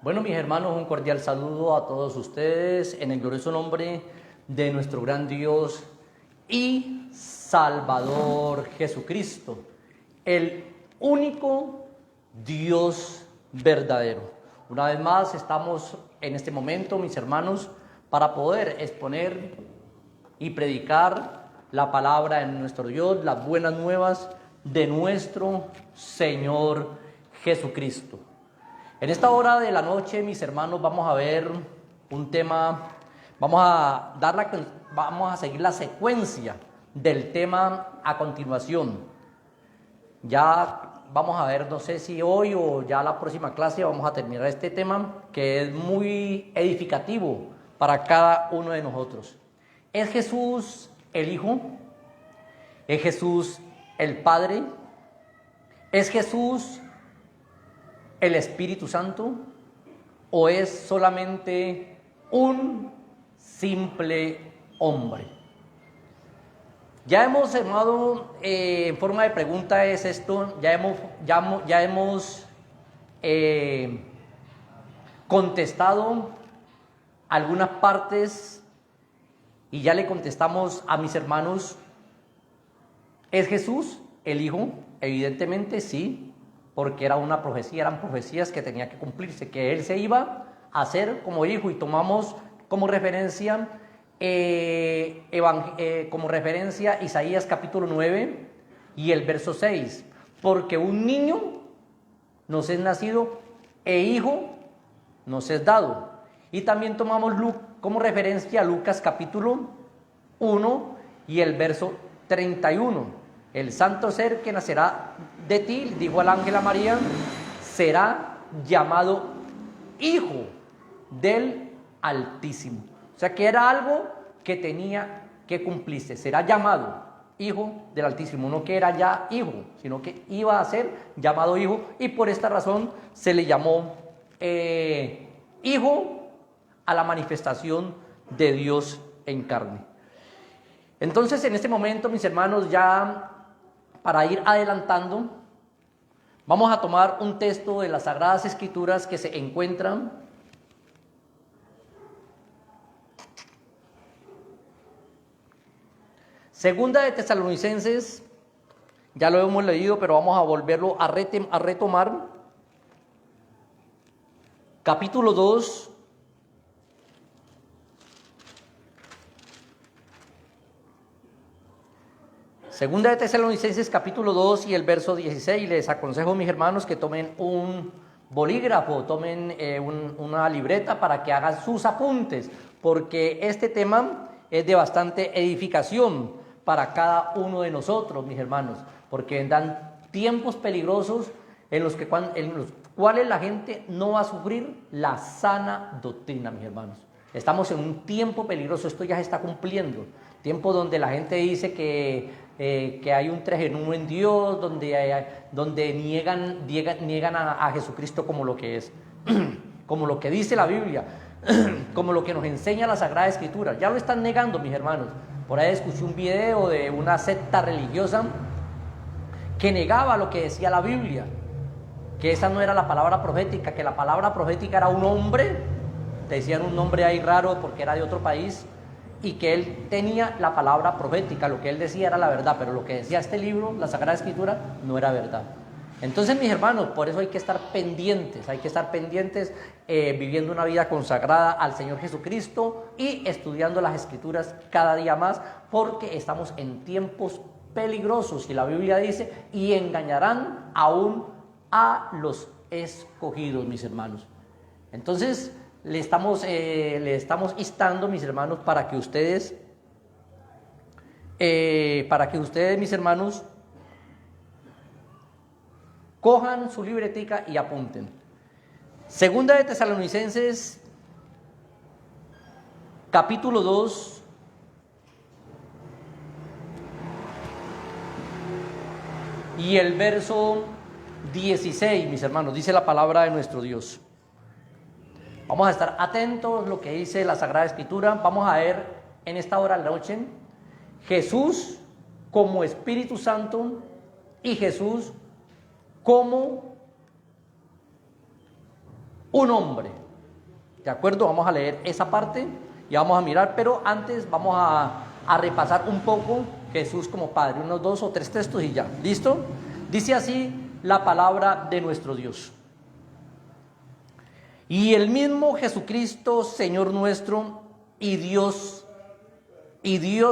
Bueno, mis hermanos, un cordial saludo a todos ustedes en el glorioso nombre de nuestro gran Dios y Salvador Jesucristo, el único Dios verdadero. Una vez más estamos en este momento, mis hermanos, para poder exponer y predicar la palabra de nuestro Dios, las buenas nuevas de nuestro Señor Jesucristo. En esta hora de la noche, mis hermanos, vamos a ver un tema, vamos a seguir la secuencia del tema a continuación. Ya vamos a ver, no sé si hoy o ya la próxima clase vamos a terminar este tema que es muy edificativo para cada uno de nosotros. ¿Es Jesús el Hijo? ¿Es Jesús el Padre? ¿Es Jesús el Espíritu Santo? ¿O es solamente un simple hombre? Ya hemos llamado, en forma de pregunta es esto, ya hemos contestado algunas partes y ya le contestamos a mis hermanos. ¿Es Jesús el Hijo? Evidentemente sí, porque era una profecía, eran profecías que tenía que cumplirse, que Él se iba a hacer como Hijo, y tomamos como referencia Isaías capítulo 9 y el verso 6, porque un niño nos es nacido e hijo nos es dado. Y también tomamos como referencia Lucas capítulo 1 y el verso 31. El santo ser que nacerá de ti, dijo al ángel a María, será llamado Hijo del Altísimo. O sea que era algo que tenía que cumplirse. Será llamado Hijo del Altísimo. No que era ya hijo, sino que iba a ser llamado Hijo. Y por esta razón se le llamó Hijo a la manifestación de Dios en carne. Entonces, en este momento, mis hermanos, ya para ir adelantando, vamos a tomar un texto de las Sagradas Escrituras que se encuentran Segunda de Tesalonicenses, ya lo hemos leído, pero vamos a volverlo a retomar. Capítulo 2. Segunda de Tesalonicenses, capítulo 2 y el verso 16. Les aconsejo, mis hermanos, que tomen un bolígrafo, tomen una libreta para que hagan sus apuntes, porque este tema es de bastante edificación para cada uno de nosotros, mis hermanos, porque vendrán tiempos peligrosos en los cuales la gente no va a sufrir la sana doctrina, mis hermanos. Estamos en un tiempo peligroso, esto ya se está cumpliendo, tiempo donde la gente dice que hay un tres en uno en Dios, donde niegan a Jesucristo como lo que es, como lo que dice la Biblia, como lo que nos enseña la Sagrada Escritura. Ya lo están negando, mis hermanos. Por ahí escuché un video de una secta religiosa que negaba lo que decía la Biblia, que esa no era la palabra profética, que la palabra profética era un hombre, decían un nombre ahí raro porque era de otro país, y que él tenía la palabra profética, lo que él decía era la verdad, pero lo que decía este libro, la Sagrada Escritura, no era verdad. Entonces, mis hermanos, por eso hay que estar pendientes, viviendo una vida consagrada al Señor Jesucristo y estudiando las Escrituras cada día más, porque estamos en tiempos peligrosos, y la Biblia dice, y engañarán aún a los escogidos, mis hermanos. Entonces, le estamos instando, mis hermanos, para que ustedes, mis hermanos, cojan su libretica y apunten. Segunda de Tesalonicenses, capítulo 2, y el verso 16, mis hermanos, dice la palabra de nuestro Dios. Vamos a estar atentos a lo que dice la Sagrada Escritura. Vamos a ver en esta hora de la noche Jesús como Espíritu Santo y Jesús como un hombre. ¿De acuerdo? Vamos a leer esa parte y vamos a mirar, pero antes vamos a repasar un poco Jesús como Padre, unos 2 o 3 textos y ya. ¿Listo? Dice así la palabra de nuestro Dios. Y el mismo Jesucristo, Señor nuestro, y Dios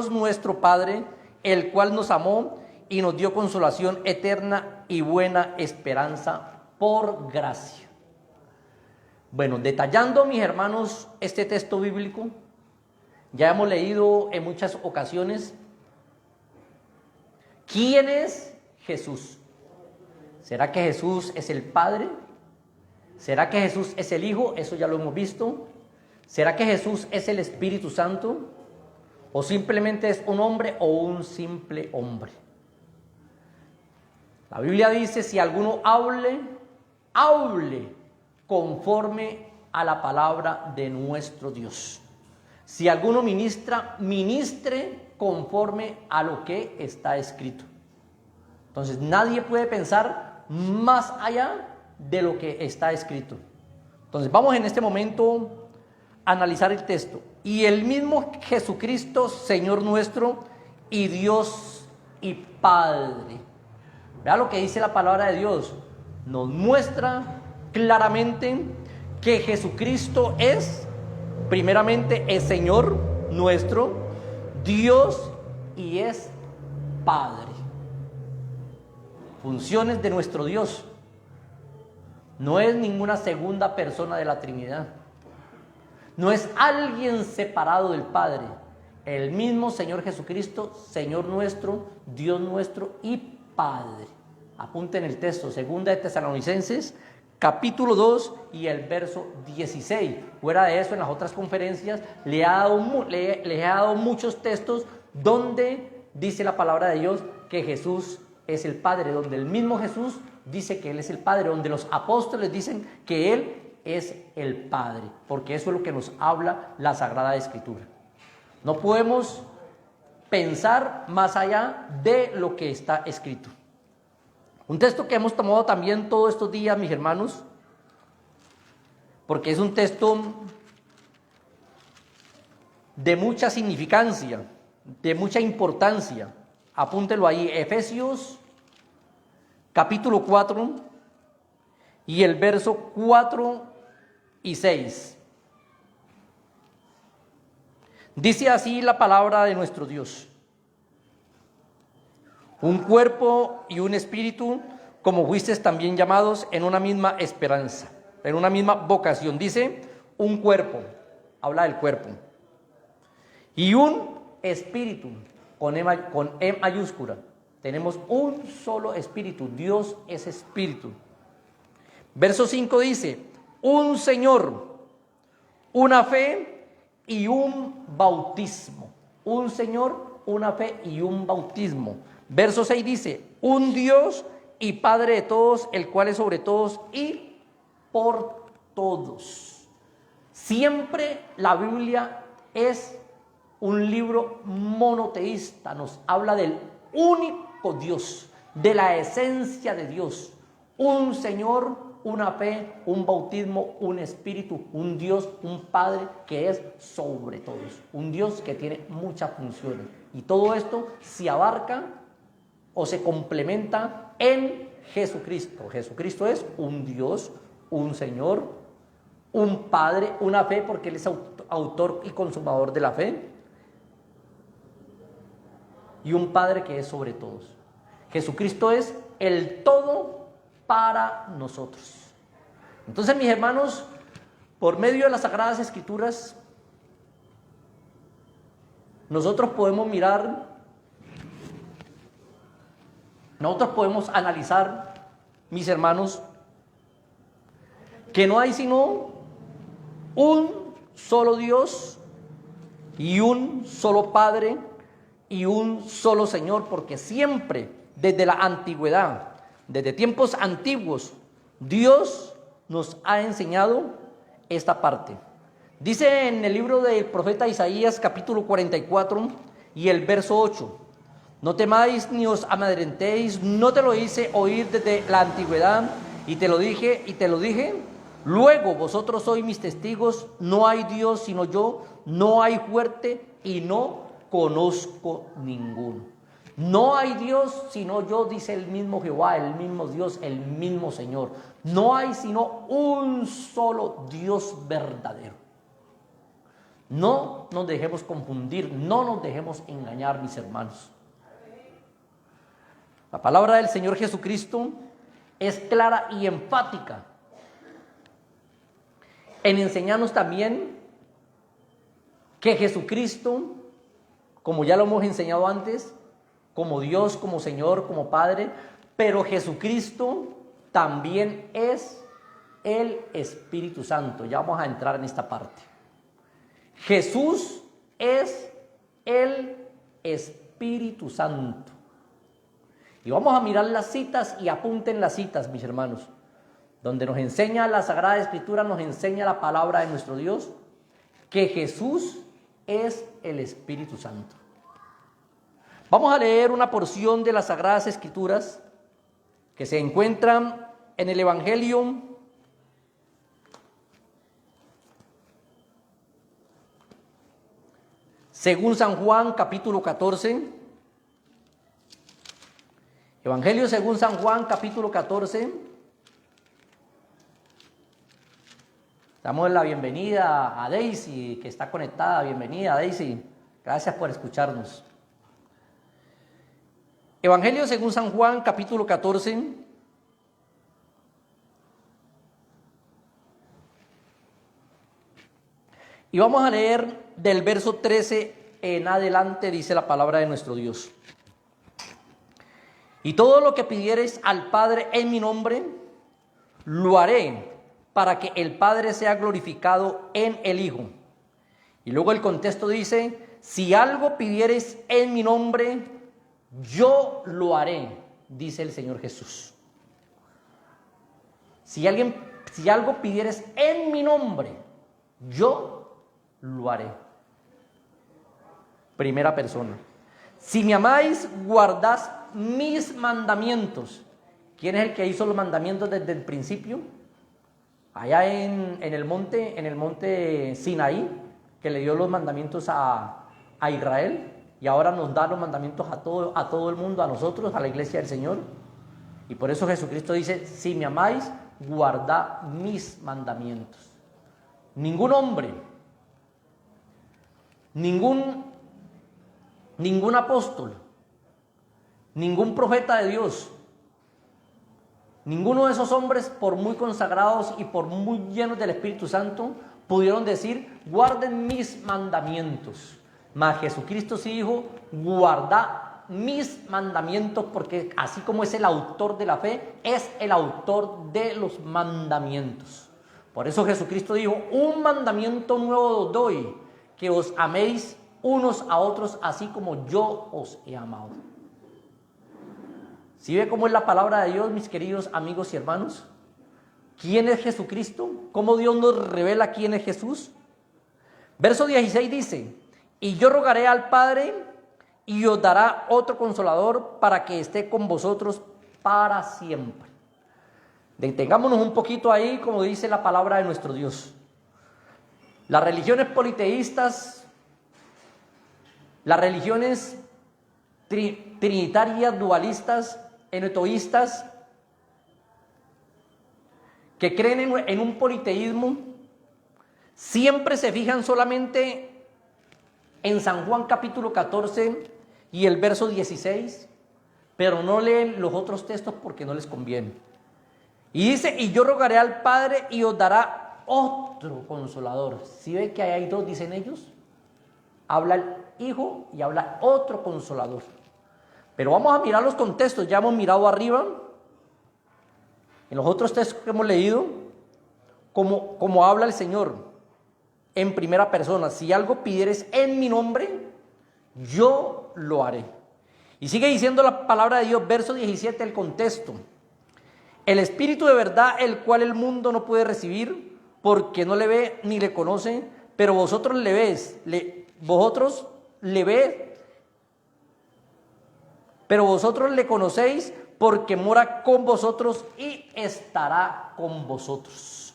nuestro Padre, el cual nos amó y nos dio consolación eterna y buena esperanza por gracia. Bueno, detallando, mis hermanos, este texto bíblico, ya hemos leído en muchas ocasiones, ¿quién es Jesús? ¿Será que Jesús es el Padre? ¿Será que Jesús es el Hijo? Eso ya lo hemos visto. ¿Será que Jesús es el Espíritu Santo? ¿O simplemente es un hombre o un simple hombre? La Biblia dice, si alguno hable conforme a la palabra de nuestro Dios. Si alguno ministra, ministre conforme a lo que está escrito. Entonces nadie puede pensar más allá de lo que está escrito. Entonces vamos en este momento a analizar el texto. Y el mismo Jesucristo, Señor nuestro, y Dios y Padre. Vea lo que dice la palabra de Dios. Nos muestra claramente que Jesucristo es, primeramente, es Señor nuestro, Dios y es Padre. Funciones de nuestro Dios. No es ninguna segunda persona de la Trinidad. No es alguien separado del Padre. El mismo Señor Jesucristo, Señor nuestro, Dios nuestro y Padre. Apunten el texto, 2 de Tesalonicenses, capítulo 2 y el verso 16. Fuera de eso, en las otras conferencias le he dado muchos textos donde dice la palabra de Dios que Jesús es el Padre, donde el mismo Jesús dice que Él es el Padre, donde los apóstoles dicen que Él es el Padre, porque eso es lo que nos habla la Sagrada Escritura. No podemos pensar más allá de lo que está escrito. Un texto que hemos tomado también todos estos días, mis hermanos, porque es un texto de mucha significancia, de mucha importancia. Apúntelo ahí, Efesios capítulo 4 y el verso 4 y 6. Dice así la palabra de nuestro Dios: un cuerpo y un espíritu, como fuisteis también llamados en una misma esperanza, en una misma vocación. Dice un cuerpo, habla del cuerpo, y un espíritu, con E mayúscula. Tenemos un solo espíritu, Dios es espíritu. Verso 5 dice, un Señor, una fe y un bautismo. Un Señor, una fe y un bautismo. Verso 6 dice, un Dios y Padre de todos, el cual es sobre todos y por todos. Siempre la Biblia es un libro monoteísta, nos habla del único Dios, de la esencia de Dios. Un Señor, una fe, un bautismo, un espíritu, un Dios, un Padre que es sobre todos. Un Dios que tiene muchas funciones. Y todo esto se abarca o se complementa en Jesucristo. Jesucristo es un Dios, un Señor, un Padre, una fe, porque Él es autor y consumador de la fe, y un Padre que es sobre todos. Jesucristo es el todo para nosotros. Entonces, mis hermanos, por medio de las Sagradas Escrituras, nosotros podemos mirar, nosotros podemos analizar, mis hermanos, que no hay sino un solo Dios y un solo Padre y un solo Señor, porque siempre, desde la antigüedad, desde tiempos antiguos, Dios nos ha enseñado esta parte. Dice en el libro del profeta Isaías, capítulo 44 y el verso 8, no temáis ni os amedrentéis, no te lo hice oír desde la antigüedad, y te lo dije, Luego vosotros sois mis testigos, no hay Dios sino yo, no hay fuerte y no conozco ninguno. No hay Dios sino yo, dice el mismo Jehová, el mismo Dios, el mismo Señor. No hay sino un solo Dios verdadero. No nos dejemos confundir, no nos dejemos engañar, mis hermanos. La palabra del Señor Jesucristo es clara y enfática en enseñarnos también que Jesucristo, como ya lo hemos enseñado antes, como Dios, como Señor, como Padre, pero Jesucristo también es el Espíritu Santo. Ya vamos a entrar en esta parte. Jesús es el Espíritu Santo. Y vamos a mirar las citas y apunten las citas, mis hermanos. Donde nos enseña la Sagrada Escritura, nos enseña la palabra de nuestro Dios, que Jesús es el Espíritu Santo. Vamos a leer una porción de las Sagradas Escrituras que se encuentran en el Evangelio según San Juan, capítulo 14. Evangelio según San Juan, capítulo 14. Damos la bienvenida a Daisy, que está conectada. Bienvenida, Daisy. Gracias por escucharnos. Evangelio según San Juan, capítulo 14. Y vamos a leer del verso 13 en adelante, dice la palabra de nuestro Dios. Y todo lo que pidiereis al Padre en mi nombre, lo haré, para que el Padre sea glorificado en el Hijo. Y luego el contexto dice, si algo pidiereis en mi nombre, yo lo haré, dice el Señor Jesús. Si algo pidieres en mi nombre, yo lo haré. Primera persona. Si me amáis, guardad mis mandamientos. ¿Quién es el que hizo los mandamientos desde el principio? Allá en el monte Sinaí, que le dio los mandamientos a Israel, y ahora nos da los mandamientos a todo el mundo, a nosotros, a la iglesia del Señor. Y por eso Jesucristo dice, si me amáis, guardad mis mandamientos. Ningún hombre, ningún apóstol, ningún profeta de Dios, ninguno de esos hombres, por muy consagrados y por muy llenos del Espíritu Santo, pudieron decir, guarden mis mandamientos. Mas Jesucristo sí dijo, guardad mis mandamientos, porque así como es el autor de la fe, es el autor de los mandamientos. Por eso Jesucristo dijo, un mandamiento nuevo os doy, que os améis unos a otros, así como yo os he amado. ¿Sí ve cómo es la palabra de Dios, mis queridos amigos y hermanos? ¿Quién es Jesucristo? ¿Cómo Dios nos revela quién es Jesús? Verso 16 dice, y yo rogaré al Padre y os dará otro consolador para que esté con vosotros para siempre. Detengámonos un poquito ahí, como dice la palabra de nuestro Dios. Las religiones politeístas, las religiones trinitarias, dualistas, enoteístas, que creen en un politeísmo, siempre se fijan solamente en San Juan capítulo 14 y el verso 16, pero no leen los otros textos porque no les conviene. Y dice, y yo rogaré al Padre y os dará otro consolador. ¿Sí ve que hay dos, dicen ellos? Habla el Hijo y habla otro consolador. Pero vamos a mirar los contextos, ya hemos mirado arriba, en los otros textos que hemos leído, como habla el Señor en primera persona. Si algo pidieres en mi nombre, yo lo haré. Y sigue diciendo la palabra de Dios, verso 17, el contexto. El Espíritu de verdad, el cual el mundo no puede recibir, porque no le ve ni le conoce, pero vosotros le veis, vosotros le veis, pero vosotros le conocéis, porque mora con vosotros y estará con vosotros.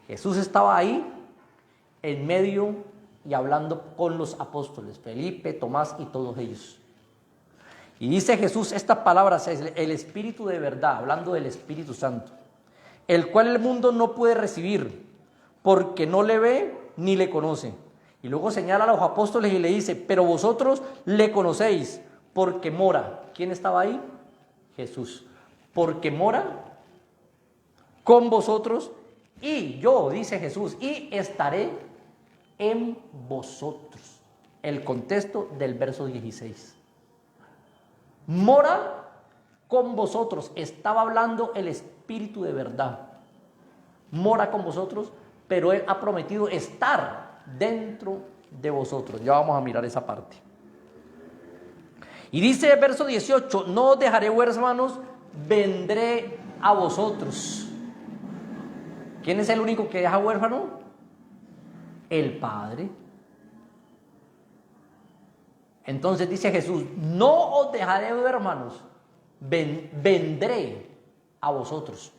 Jesús estaba ahí en medio y hablando con los apóstoles, Felipe, Tomás y todos ellos. Y dice Jesús estas palabras, el Espíritu de verdad, hablando del Espíritu Santo, el cual el mundo no puede recibir, porque no le ve ni le conoce. Y luego señala a los apóstoles y le dice, pero vosotros le conocéis, porque mora. ¿Quién estaba ahí? Jesús. Porque mora con vosotros, y yo, dice Jesús, y estaré en vosotros. El contexto del verso 16. Mora con vosotros. Estaba hablando el Espíritu de verdad. Mora con vosotros, pero Él ha prometido estar dentro de vosotros. Ya vamos a mirar esa parte. Y dice el verso 18, no os dejaré huérfanos, vendré a vosotros. ¿Quién es el único que deja huérfano? El Padre. Entonces dice Jesús, no os dejaré huérfanos, vendré a vosotros.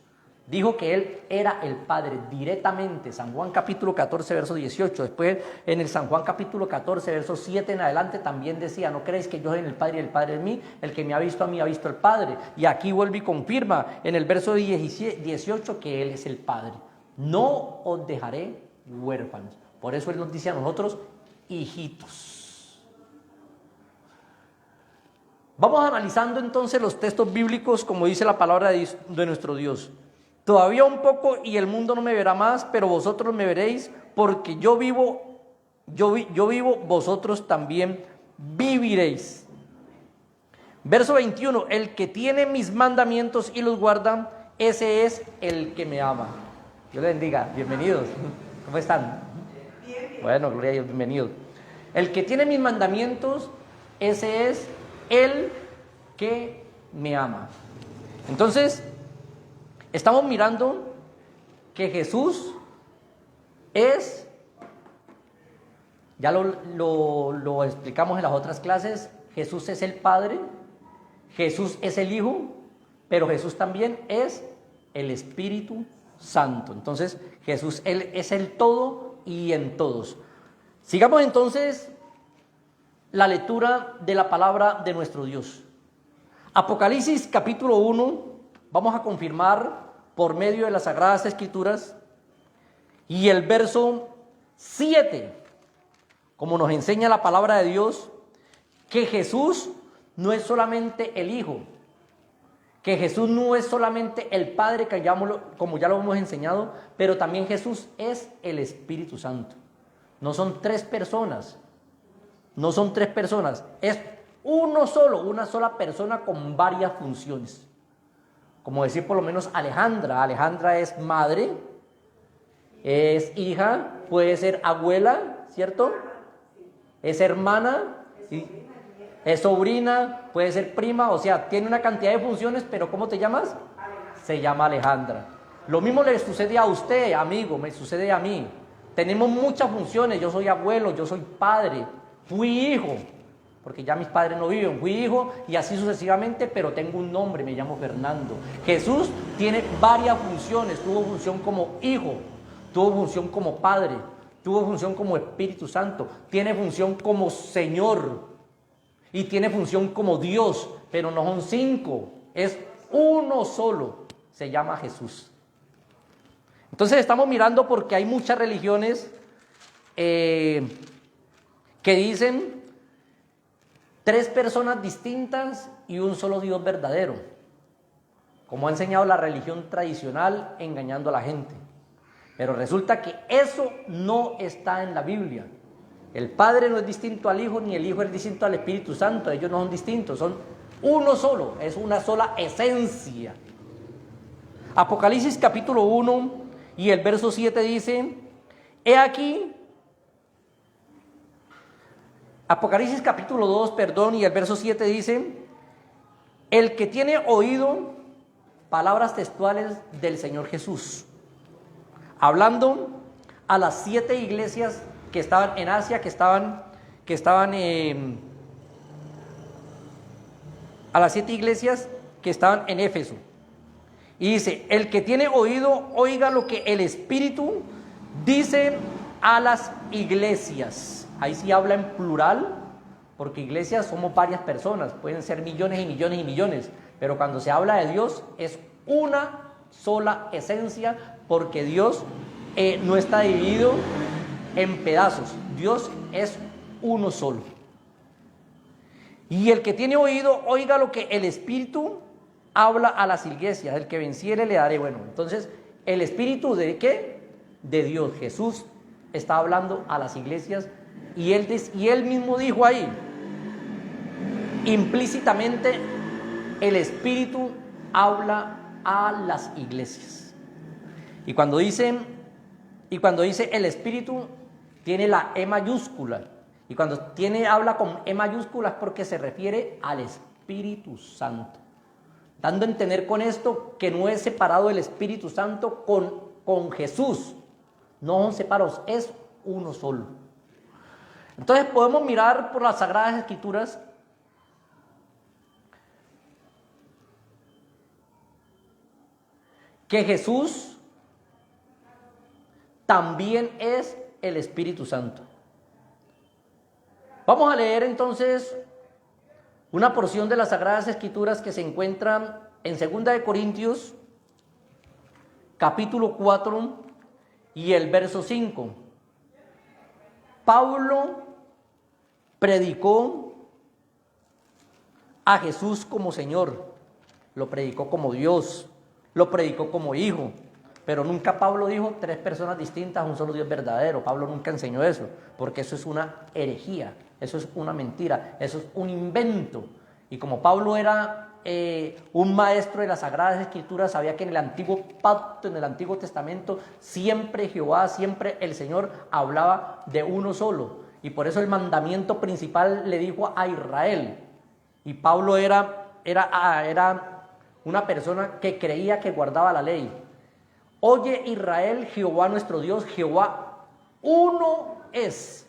Dijo que Él era el Padre directamente, San Juan capítulo 14, verso 18. Después en el San Juan capítulo 14, verso 7 en adelante también decía, no creéis que yo soy en el Padre y el Padre en mí, el que me ha visto a mí ha visto al Padre. Y aquí vuelve y confirma en el verso 18 que Él es el Padre. No os dejaré huérfanos. Por eso Él nos dice a nosotros, hijitos. Vamos analizando entonces los textos bíblicos como dice la palabra de nuestro Dios. Todavía un poco y el mundo no me verá más, pero vosotros me veréis, porque yo vivo, vosotros también viviréis. Verso 21, el que tiene mis mandamientos y los guarda, ese es el que me ama. Dios les bendiga, bienvenidos. ¿Cómo están? Bueno, gloria a Dios, bienvenidos. El que tiene mis mandamientos, ese es el que me ama. Entonces, estamos mirando que Jesús es, ya lo explicamos en las otras clases, Jesús es el Padre, Jesús es el Hijo, pero Jesús también es el Espíritu Santo. Entonces, Jesús, Él es el todo y en todos. Sigamos entonces la lectura de la palabra de nuestro Dios. Apocalipsis capítulo 1, vamos a confirmar por medio de las Sagradas Escrituras y el verso 7, como nos enseña la palabra de Dios, que Jesús no es solamente el Hijo, que Jesús no es solamente el Padre, como ya lo hemos enseñado, pero también Jesús es el Espíritu Santo. No son tres personas, es uno solo, una sola persona con varias funciones. Como decir por lo menos Alejandra es madre, es hija, puede ser abuela, ¿cierto? Es hermana, es sobrina, puede ser prima, o sea, tiene una cantidad de funciones, pero ¿cómo te llamas? Se llama Alejandra. Lo mismo le sucede a usted, amigo, me sucede a mí. Tenemos muchas funciones, yo soy abuelo, yo soy padre, fui hijo, porque ya mis padres no viven, fui hijo y así sucesivamente, pero tengo un nombre, me llamo Fernando. Jesús tiene varias funciones, tuvo función como hijo, tuvo función como padre, tuvo función como Espíritu Santo, tiene función como Señor y tiene función como Dios, pero no son cinco, es uno solo, se llama Jesús. Entonces estamos mirando porque hay muchas religiones que dicen tres personas distintas y un solo Dios verdadero, como ha enseñado la religión tradicional, engañando a la gente. Pero resulta que eso no está en la Biblia. El Padre no es distinto al Hijo, ni el Hijo es distinto al Espíritu Santo. Ellos no son distintos, son uno solo, es una sola esencia. Apocalipsis capítulo 1 y el verso 7 dice, he aquí, Apocalipsis capítulo 2, y el verso 7 dice, el que tiene oído, palabras textuales del Señor Jesús, hablando a las 7 iglesias que estaban en Asia, a las 7 iglesias que estaban en Éfeso. Y dice, el que tiene oído, oiga lo que el Espíritu Dice a las iglesias. Ahí sí habla en plural, porque iglesias somos varias personas, pueden ser millones y millones y millones, pero cuando se habla de Dios es una sola esencia, porque Dios no está dividido en pedazos. Dios es uno solo. Y el que tiene oído, oiga lo que el Espíritu habla a las iglesias. El que venciere le daré. Bueno, entonces, ¿el Espíritu de qué? De Dios. Jesús está hablando a las iglesias y él mismo dijo ahí, implícitamente, el Espíritu habla a las iglesias. Y cuando dice el Espíritu, tiene la E mayúscula. Y cuando habla con E mayúscula es porque se refiere al Espíritu Santo. Dando a entender con esto que no es separado el Espíritu Santo con Jesús. No son separados, es uno solo. Entonces podemos mirar por las Sagradas Escrituras que Jesús también es el Espíritu Santo. Vamos a leer entonces una porción de las Sagradas Escrituras que se encuentra en 2 de Corintios, capítulo 4 y el verso 5. Pablo predicó a Jesús como Señor, lo predicó como Dios, lo predicó como Hijo, pero nunca Pablo dijo 3 personas distintas, un solo Dios verdadero. Pablo nunca enseñó eso, porque eso es una herejía, eso es una mentira, eso es un invento. Y como Pablo era un maestro de las Sagradas Escrituras, sabía que en el Antiguo Pacto, en el Antiguo Testamento, siempre Jehová, siempre el Señor hablaba de uno solo. Y por eso el mandamiento principal le dijo a Israel. Y Pablo era una persona que creía que guardaba la ley. Oye Israel, Jehová nuestro Dios, Jehová uno es.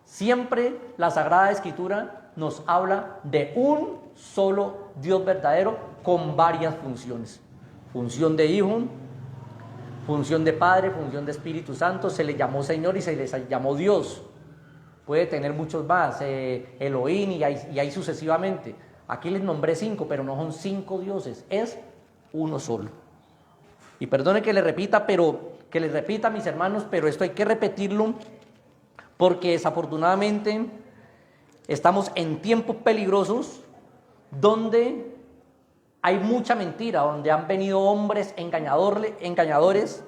Siempre la Sagrada Escritura nos habla de un solo Dios verdadero con varias funciones. Función de Hijo, función de Padre, función de Espíritu Santo. Se le llamó Señor y se le llamó Dios. Puede tener muchos más, Elohim y ahí sucesivamente. Aquí les nombré 5, pero no son 5 dioses, es uno solo. Y perdone que le repita, mis hermanos, pero esto hay que repetirlo porque desafortunadamente estamos en tiempos peligrosos donde hay mucha mentira, donde han venido hombres engañadores,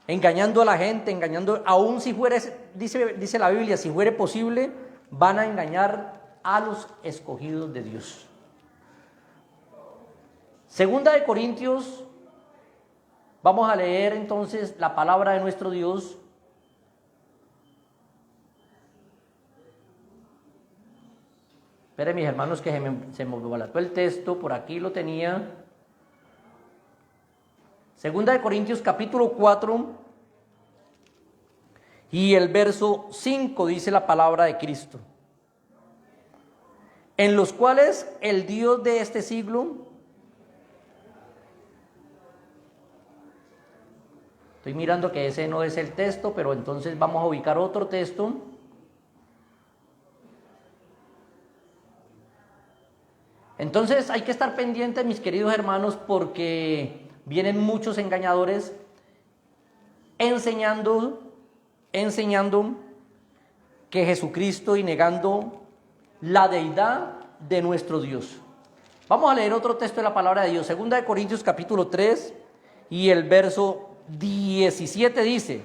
engañando a la gente, engañando, aún si fuere, dice la Biblia, si fuere posible, van a engañar a los escogidos de Dios. 2 de Corintios, vamos a leer entonces la palabra de nuestro Dios. Esperen mis hermanos que se me volató el texto, por aquí lo tenía. 2 de Corintios capítulo 4 y el verso 5 dice la palabra de Cristo. En los cuales el Dios de este siglo, estoy mirando que ese no es el texto, pero entonces vamos a ubicar otro texto. Entonces hay que estar pendientes, mis queridos hermanos, porque vienen muchos engañadores enseñando que Jesucristo y negando la deidad de nuestro Dios. Vamos a leer otro texto de la palabra de Dios, 2 de Corintios capítulo 3 y el verso 17 dice: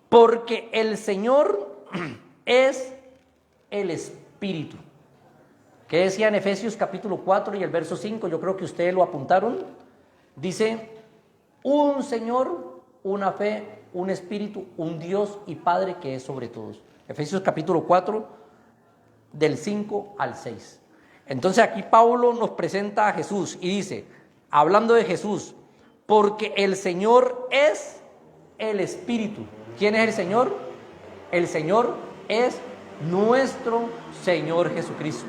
porque el Señor es el Espíritu. ¿Qué decía en Efesios capítulo 4 y el verso 5? Yo creo que ustedes lo apuntaron. Dice: un Señor, una fe, un Espíritu, un Dios y Padre que es sobre todos. Efesios capítulo 4, del 5 al 6. Entonces aquí Pablo nos presenta a Jesús y dice, hablando de Jesús, porque el Señor es el Espíritu. ¿Quién es el Señor? El Señor es nuestro Señor Jesucristo.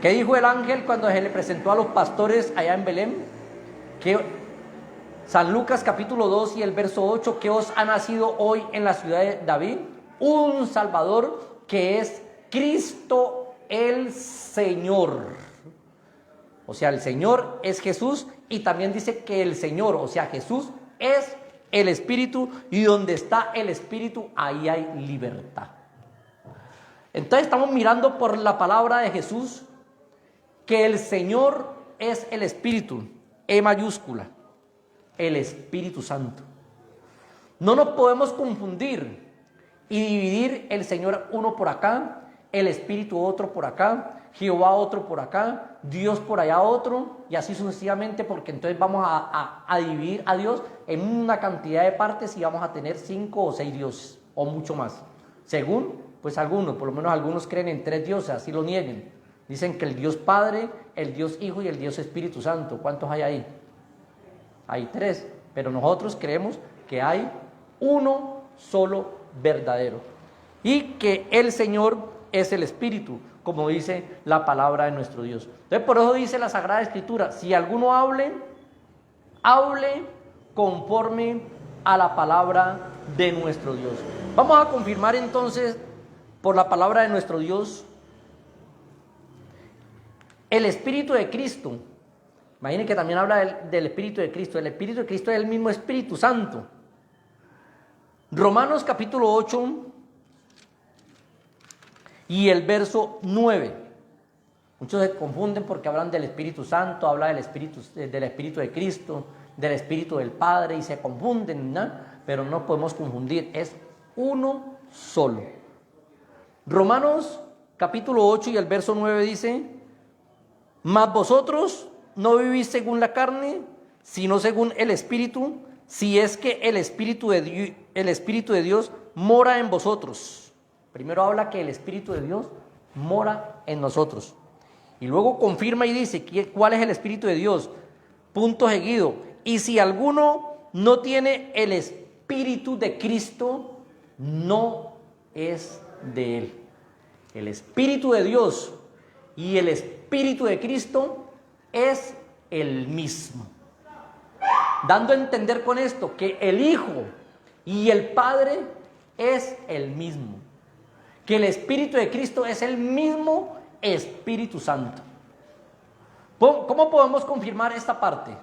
¿Qué dijo el ángel cuando se le presentó a los pastores allá en Belén? Que San Lucas capítulo 2 y el verso 8, que os ha nacido hoy en la ciudad de David un Salvador que es Cristo el Señor. O sea, el Señor es Jesús, y también dice que el Señor, o sea, Jesús es el Espíritu, y donde está el Espíritu, ahí hay libertad. Entonces estamos mirando por la palabra de Jesús que el Señor es el Espíritu, E mayúscula, el Espíritu Santo. No nos podemos confundir y dividir el Señor uno por acá, el Espíritu otro por acá, Jehová otro por acá, Dios por allá otro, y así sucesivamente, porque entonces vamos a dividir a Dios en una cantidad de partes y vamos a tener 5 o 6 dioses, o mucho más, según pues algunos, por lo menos algunos creen en 3 dioses, así lo nieguen. Dicen que el Dios Padre, el Dios Hijo y el Dios Espíritu Santo. ¿Cuántos hay ahí? Hay 3, pero nosotros creemos que hay uno solo verdadero, y que el Señor es el Espíritu, como dice la palabra de nuestro Dios. Entonces, por eso dice la Sagrada Escritura: si alguno hable conforme a la palabra de nuestro Dios. Vamos a confirmar entonces, por la palabra de nuestro Dios, el Espíritu de Cristo. Imaginen que también habla del Espíritu de Cristo. El Espíritu de Cristo es el mismo Espíritu Santo. Romanos capítulo 8 y el verso 9. Muchos se confunden porque hablan del Espíritu Santo, habla del Espíritu de Cristo, del Espíritu del Padre, y se confunden, ¿no? Pero no podemos confundir, es uno solo. Romanos capítulo 8 y el verso 9 dice: mas vosotros no vivís según la carne, sino según el Espíritu, si es que el Espíritu de Dios mora en vosotros. Primero habla que el Espíritu de Dios mora en nosotros, y luego confirma y dice cuál es el Espíritu de Dios. Punto seguido: y si alguno no tiene el Espíritu de Cristo, no es de él. El Espíritu de Dios y el Espíritu de Cristo es el mismo, dando a entender con esto que el Hijo y el Padre es el mismo, que el Espíritu de Cristo es el mismo Espíritu Santo. ¿Cómo podemos confirmar esta parte?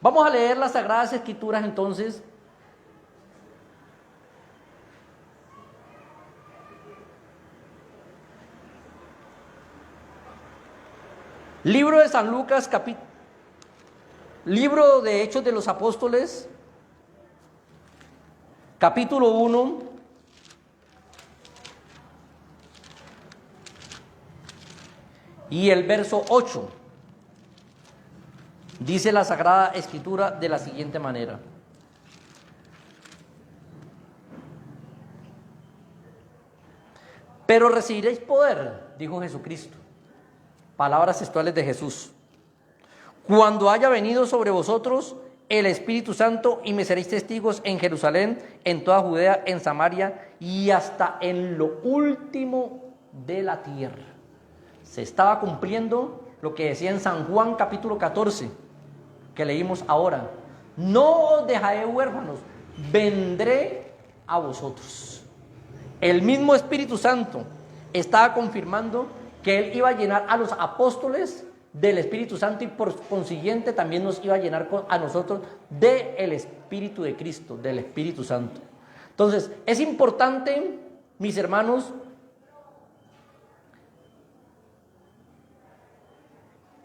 Vamos a leer las Sagradas Escrituras entonces. Libro de San Lucas, libro de Hechos de los Apóstoles, capítulo 1, y el verso 8. Dice la Sagrada Escritura de la siguiente manera: pero recibiréis poder, dijo Jesucristo. Palabras textuales de Jesús: cuando haya venido sobre vosotros el Espíritu Santo, y me seréis testigos en Jerusalén, en toda Judea, en Samaria y hasta en lo último de la tierra. Se estaba cumpliendo lo que decía en San Juan capítulo 14, que leímos ahora: no os dejaré huérfanos, vendré a vosotros. El mismo Espíritu Santo estaba confirmando que Él iba a llenar a los apóstoles del Espíritu Santo, y por consiguiente también nos iba a llenar a nosotros del Espíritu de Cristo, del Espíritu Santo. Entonces, es importante, mis hermanos,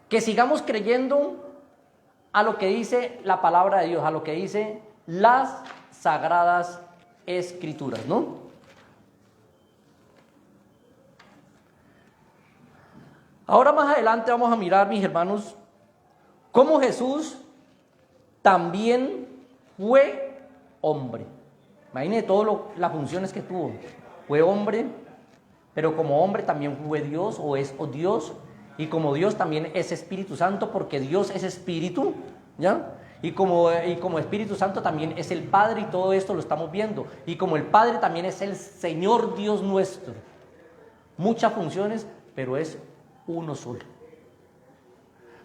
que sigamos creyendo a lo que dice la palabra de Dios, a lo que dice las Sagradas Escrituras, ¿no? Ahora más adelante vamos a mirar, mis hermanos, cómo Jesús también fue hombre. Imagínense todas las funciones que tuvo. Fue hombre, pero como hombre también fue Dios, o es Dios, y como Dios también es Espíritu Santo, porque Dios es Espíritu, ¿ya? Y como Espíritu Santo también es el Padre, y todo esto lo estamos viendo. Y como el Padre también es el Señor Dios nuestro. Muchas funciones, pero es uno solo.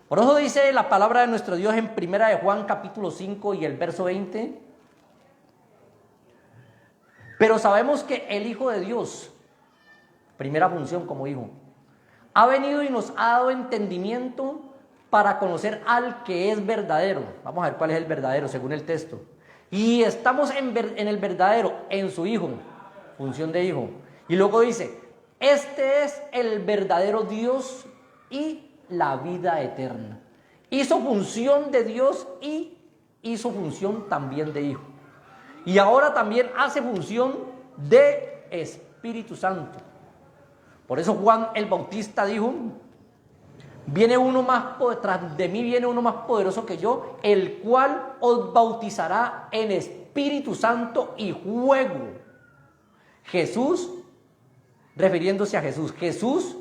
Por eso dice la palabra de nuestro Dios en Primera de Juan capítulo 5 y el verso 20. Pero sabemos que el Hijo de Dios, primera función como hijo, ha venido y nos ha dado entendimiento para conocer al que es verdadero. Vamos a ver cuál es el verdadero según el texto. Y estamos en el verdadero, en su Hijo, función de hijo. Y luego dice, este es el verdadero Dios y la vida eterna. Hizo función de Dios y hizo función también de hijo. Y ahora también hace función de Espíritu Santo. Por eso Juan el Bautista dijo, viene uno más, tras de mí viene uno más poderoso que yo, el cual os bautizará en Espíritu Santo y fuego. Jesús, refiriéndose a Jesús, Jesús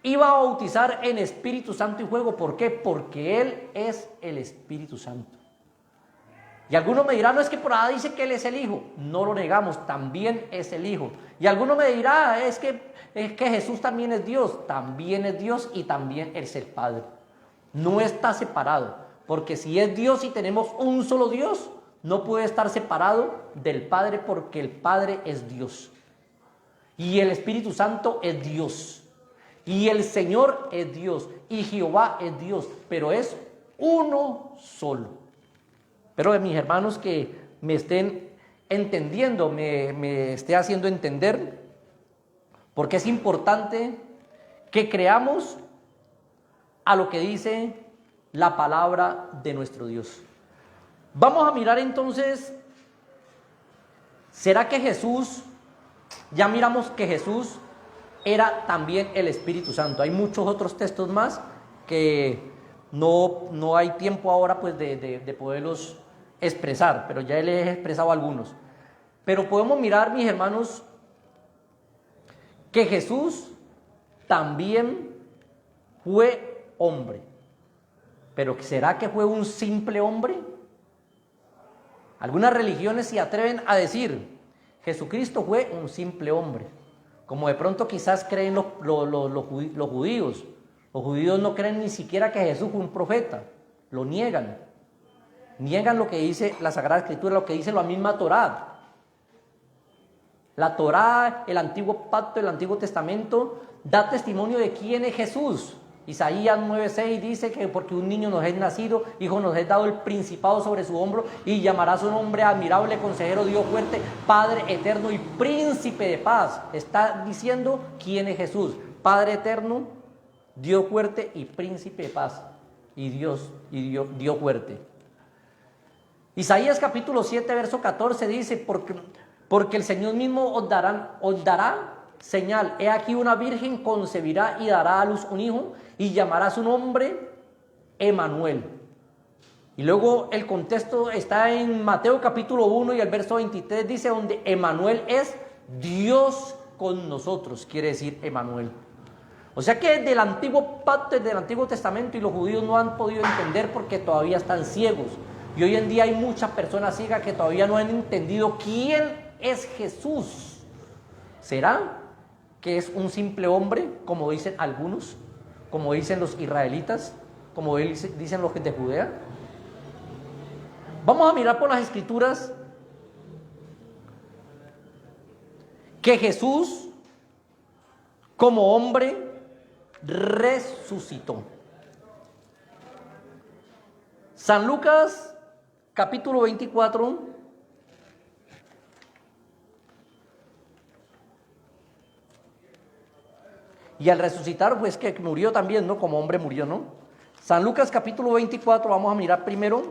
iba a bautizar en Espíritu Santo y fuego. ¿Por qué? Porque Él es el Espíritu Santo. Y algunos me dirán, no, es que por ahí dice que Él es el Hijo. No lo negamos, también es el Hijo. Y alguno me dirá, es que Jesús también es Dios. También es Dios y también es el Padre. No está separado, porque si es Dios y tenemos un solo Dios, no puede estar separado del Padre, porque el Padre es Dios. Y el Espíritu Santo es Dios. Y el Señor es Dios. Y Jehová es Dios. Pero es uno solo. Espero de mis hermanos que me estén entendiendo, me esté haciendo entender, porque es importante que creamos a lo que dice la palabra de nuestro Dios. Vamos a mirar entonces, ¿será que Jesús, ya miramos que Jesús era también el Espíritu Santo? Hay muchos otros textos más que no hay tiempo ahora pues de poderlos expresar, pero ya les he expresado algunos. Pero podemos mirar, mis hermanos, que Jesús también fue hombre. Pero ¿será que fue un simple hombre? Algunas religiones se atreven a decir, Jesucristo fue un simple hombre, como de pronto quizás creen los judíos. Los judíos no creen ni siquiera que Jesús fue un profeta, lo niegan. Niegan lo que dice la Sagrada Escritura, lo que dice la misma Torá. La Torá, el Antiguo Pacto, el Antiguo Testamento, da testimonio de quién es Jesús. Isaías 9:6 dice que porque un niño nos es nacido, hijo nos es dado el principado sobre su hombro, y llamará su nombre admirable, consejero, Dios fuerte, Padre eterno y príncipe de paz. Está diciendo quién es Jesús: Padre eterno, Dios fuerte y príncipe de paz. Y Dios fuerte. Isaías capítulo 7, verso 14 dice, porque el Señor mismo os dará señal. He aquí una virgen concebirá y dará a luz un hijo, y llamará su nombre Emanuel. Y luego el contexto está en Mateo capítulo 1 y el verso 23 dice, donde Emanuel es Dios con nosotros, quiere decir Emanuel. O sea que desde el antiguo pacto, desde el Antiguo Testamento, y los judíos no han podido entender porque todavía están ciegos. Y hoy en día hay muchas personas ciegas que todavía no han entendido quién es Jesús. ¿Será que es un simple hombre, como dicen algunos, como dicen los israelitas, como dicen los de Judea? Vamos a mirar por las Escrituras que Jesús, como hombre, resucitó. San Lucas capítulo 24, y al resucitar, pues que murió también, ¿no? Como hombre murió, ¿no? San Lucas capítulo 24, vamos a mirar primero,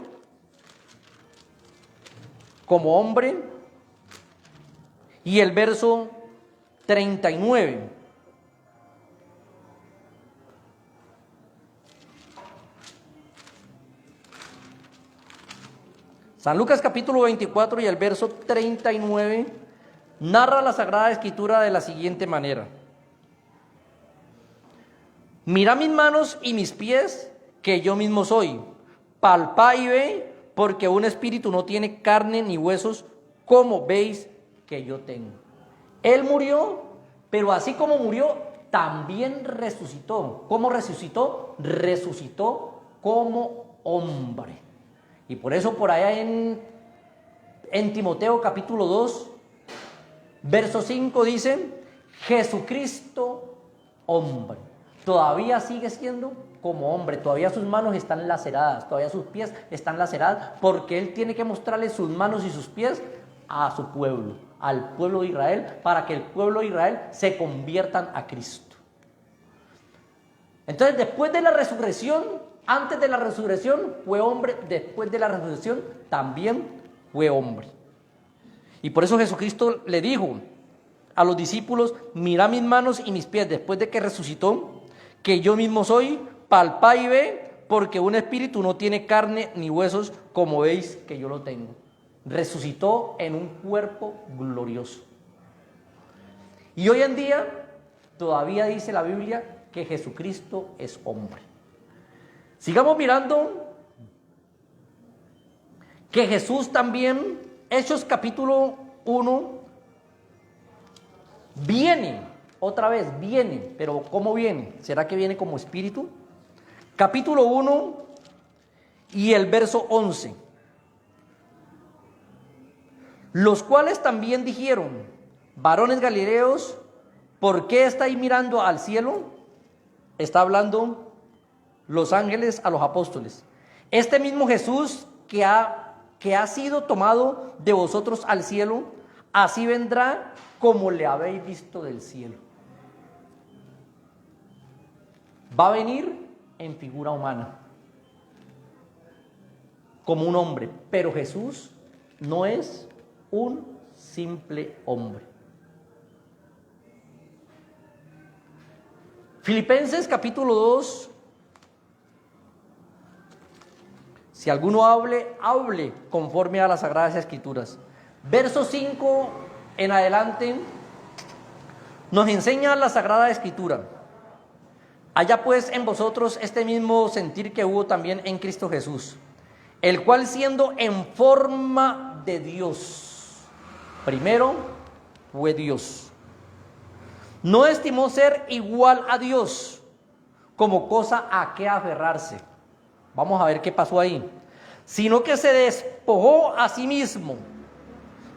como hombre, y el verso 39. San Lucas capítulo 24 y el verso 39 narra la Sagrada Escritura de la siguiente manera. Mira mis manos y mis pies, que yo mismo soy. Palpá y ve, porque un espíritu no tiene carne ni huesos, como veis que yo tengo. Él murió, pero así como murió, también resucitó. ¿Cómo resucitó? Resucitó como hombre. Y por eso por allá en Timoteo capítulo 2, verso 5 dice, Jesucristo hombre. Todavía sigue siendo como hombre, todavía sus manos están laceradas, todavía sus pies están laceradas, porque Él tiene que mostrarle sus manos y sus pies a su pueblo, al pueblo de Israel, para que el pueblo de Israel se conviertan a Cristo. Entonces, después de la resurrección, antes de la resurrección fue hombre, después de la resurrección también fue hombre. Y por eso Jesucristo le dijo a los discípulos, mirad mis manos y mis pies, después de que resucitó, que yo mismo soy, palpad y ve, porque un espíritu no tiene carne ni huesos, como veis que yo lo tengo. Resucitó en un cuerpo glorioso. Y hoy en día todavía dice la Biblia que Jesucristo es hombre. Sigamos mirando que Jesús también, Hechos capítulo 1, viene, otra vez viene, pero ¿cómo viene? ¿Será que viene como espíritu? Capítulo 1 y el verso 11. Los cuales también dijeron, varones galileos, ¿por qué estáis mirando al cielo? Está hablando los ángeles a los apóstoles. Este mismo Jesús que ha sido tomado de vosotros al cielo, así vendrá como le habéis visto del cielo. Va a venir en figura humana, como un hombre, pero Jesús no es un simple hombre. Filipenses capítulo 2. Si alguno hable conforme a las Sagradas Escrituras. Verso 5 en adelante nos enseña la Sagrada Escritura. Haya pues en vosotros este mismo sentir que hubo también en Cristo Jesús, el cual siendo en forma de Dios, primero fue Dios, no estimó ser igual a Dios como cosa a que aferrarse. Vamos a ver qué pasó ahí. Sino que se despojó a sí mismo,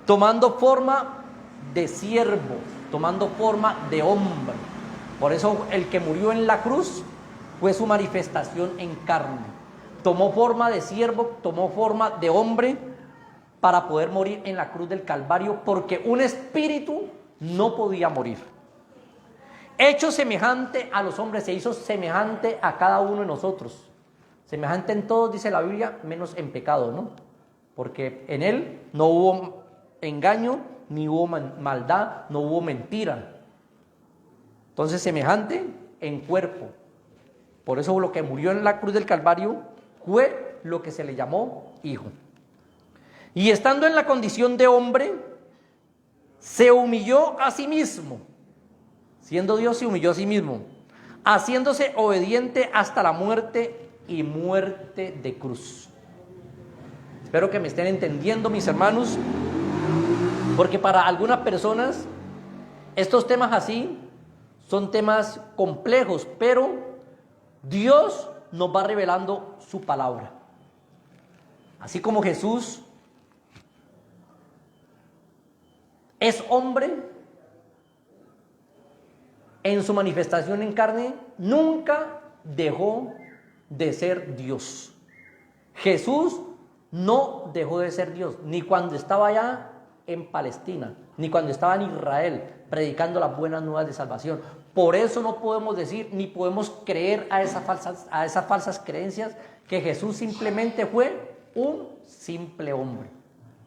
tomando forma de siervo, tomando forma de hombre. Por eso el que murió en la cruz fue su manifestación en carne. Tomó forma de siervo, tomó forma de hombre para poder morir en la cruz del Calvario, porque un espíritu no podía morir. Hecho semejante a los hombres, se hizo semejante a cada uno de nosotros. Semejante en todos, dice la Biblia, menos en pecado, ¿no? Porque en él no hubo engaño, ni hubo maldad, no hubo mentira. Entonces, semejante en cuerpo. Por eso lo que murió en la cruz del Calvario fue lo que se le llamó hijo. Y estando en la condición de hombre, se humilló a sí mismo. Siendo Dios, se humilló a sí mismo, haciéndose obediente hasta la muerte y muerte de cruz. Espero que me estén entendiendo, mis hermanos, porque para algunas personas estos temas así son temas complejos, pero Dios nos va revelando su palabra. Así como Jesús es hombre, en su manifestación en carne nunca dejó de ser Dios. Jesús no dejó de ser Dios, ni cuando estaba allá en Palestina, ni cuando estaba en Israel predicando las buenas nuevas de salvación. Por eso no podemos decir, ni podemos creer a esas falsas creencias, que Jesús simplemente fue un simple hombre.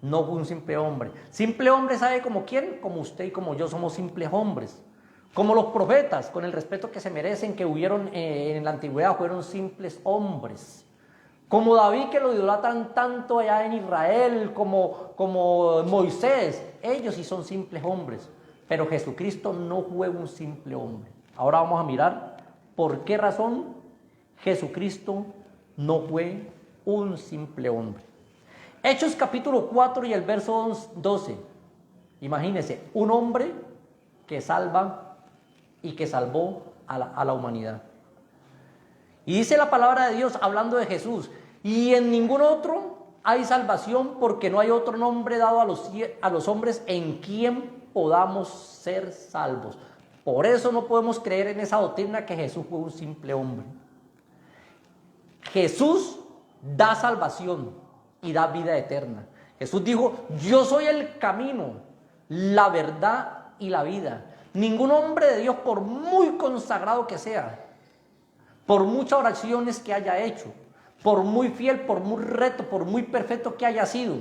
No fue un simple hombre. Simple hombre, ¿sabe como quién? Como usted y como yo somos simples hombres. Como los profetas, con el respeto que se merecen, que hubieron en la antigüedad, fueron simples hombres. Como David, que lo idolatran tanto allá en Israel, como Moisés, ellos sí son simples hombres. Pero Jesucristo no fue un simple hombre. Ahora vamos a mirar por qué razón Jesucristo no fue un simple hombre. Hechos capítulo 4 y el verso 12. Imagínense, un hombre que salva y que salvó a la humanidad. Y dice la palabra de Dios hablando de Jesús, y en ningún otro hay salvación, porque no hay otro nombre dado a los hombres en quien podamos ser salvos. Por eso no podemos creer en esa doctrina que Jesús fue un simple hombre. Jesús da salvación y da vida eterna. Jesús dijo, yo soy el camino, la verdad y la vida. Ningún hombre de Dios, por muy consagrado que sea, por muchas oraciones que haya hecho, por muy fiel, por muy recto, por muy perfecto que haya sido,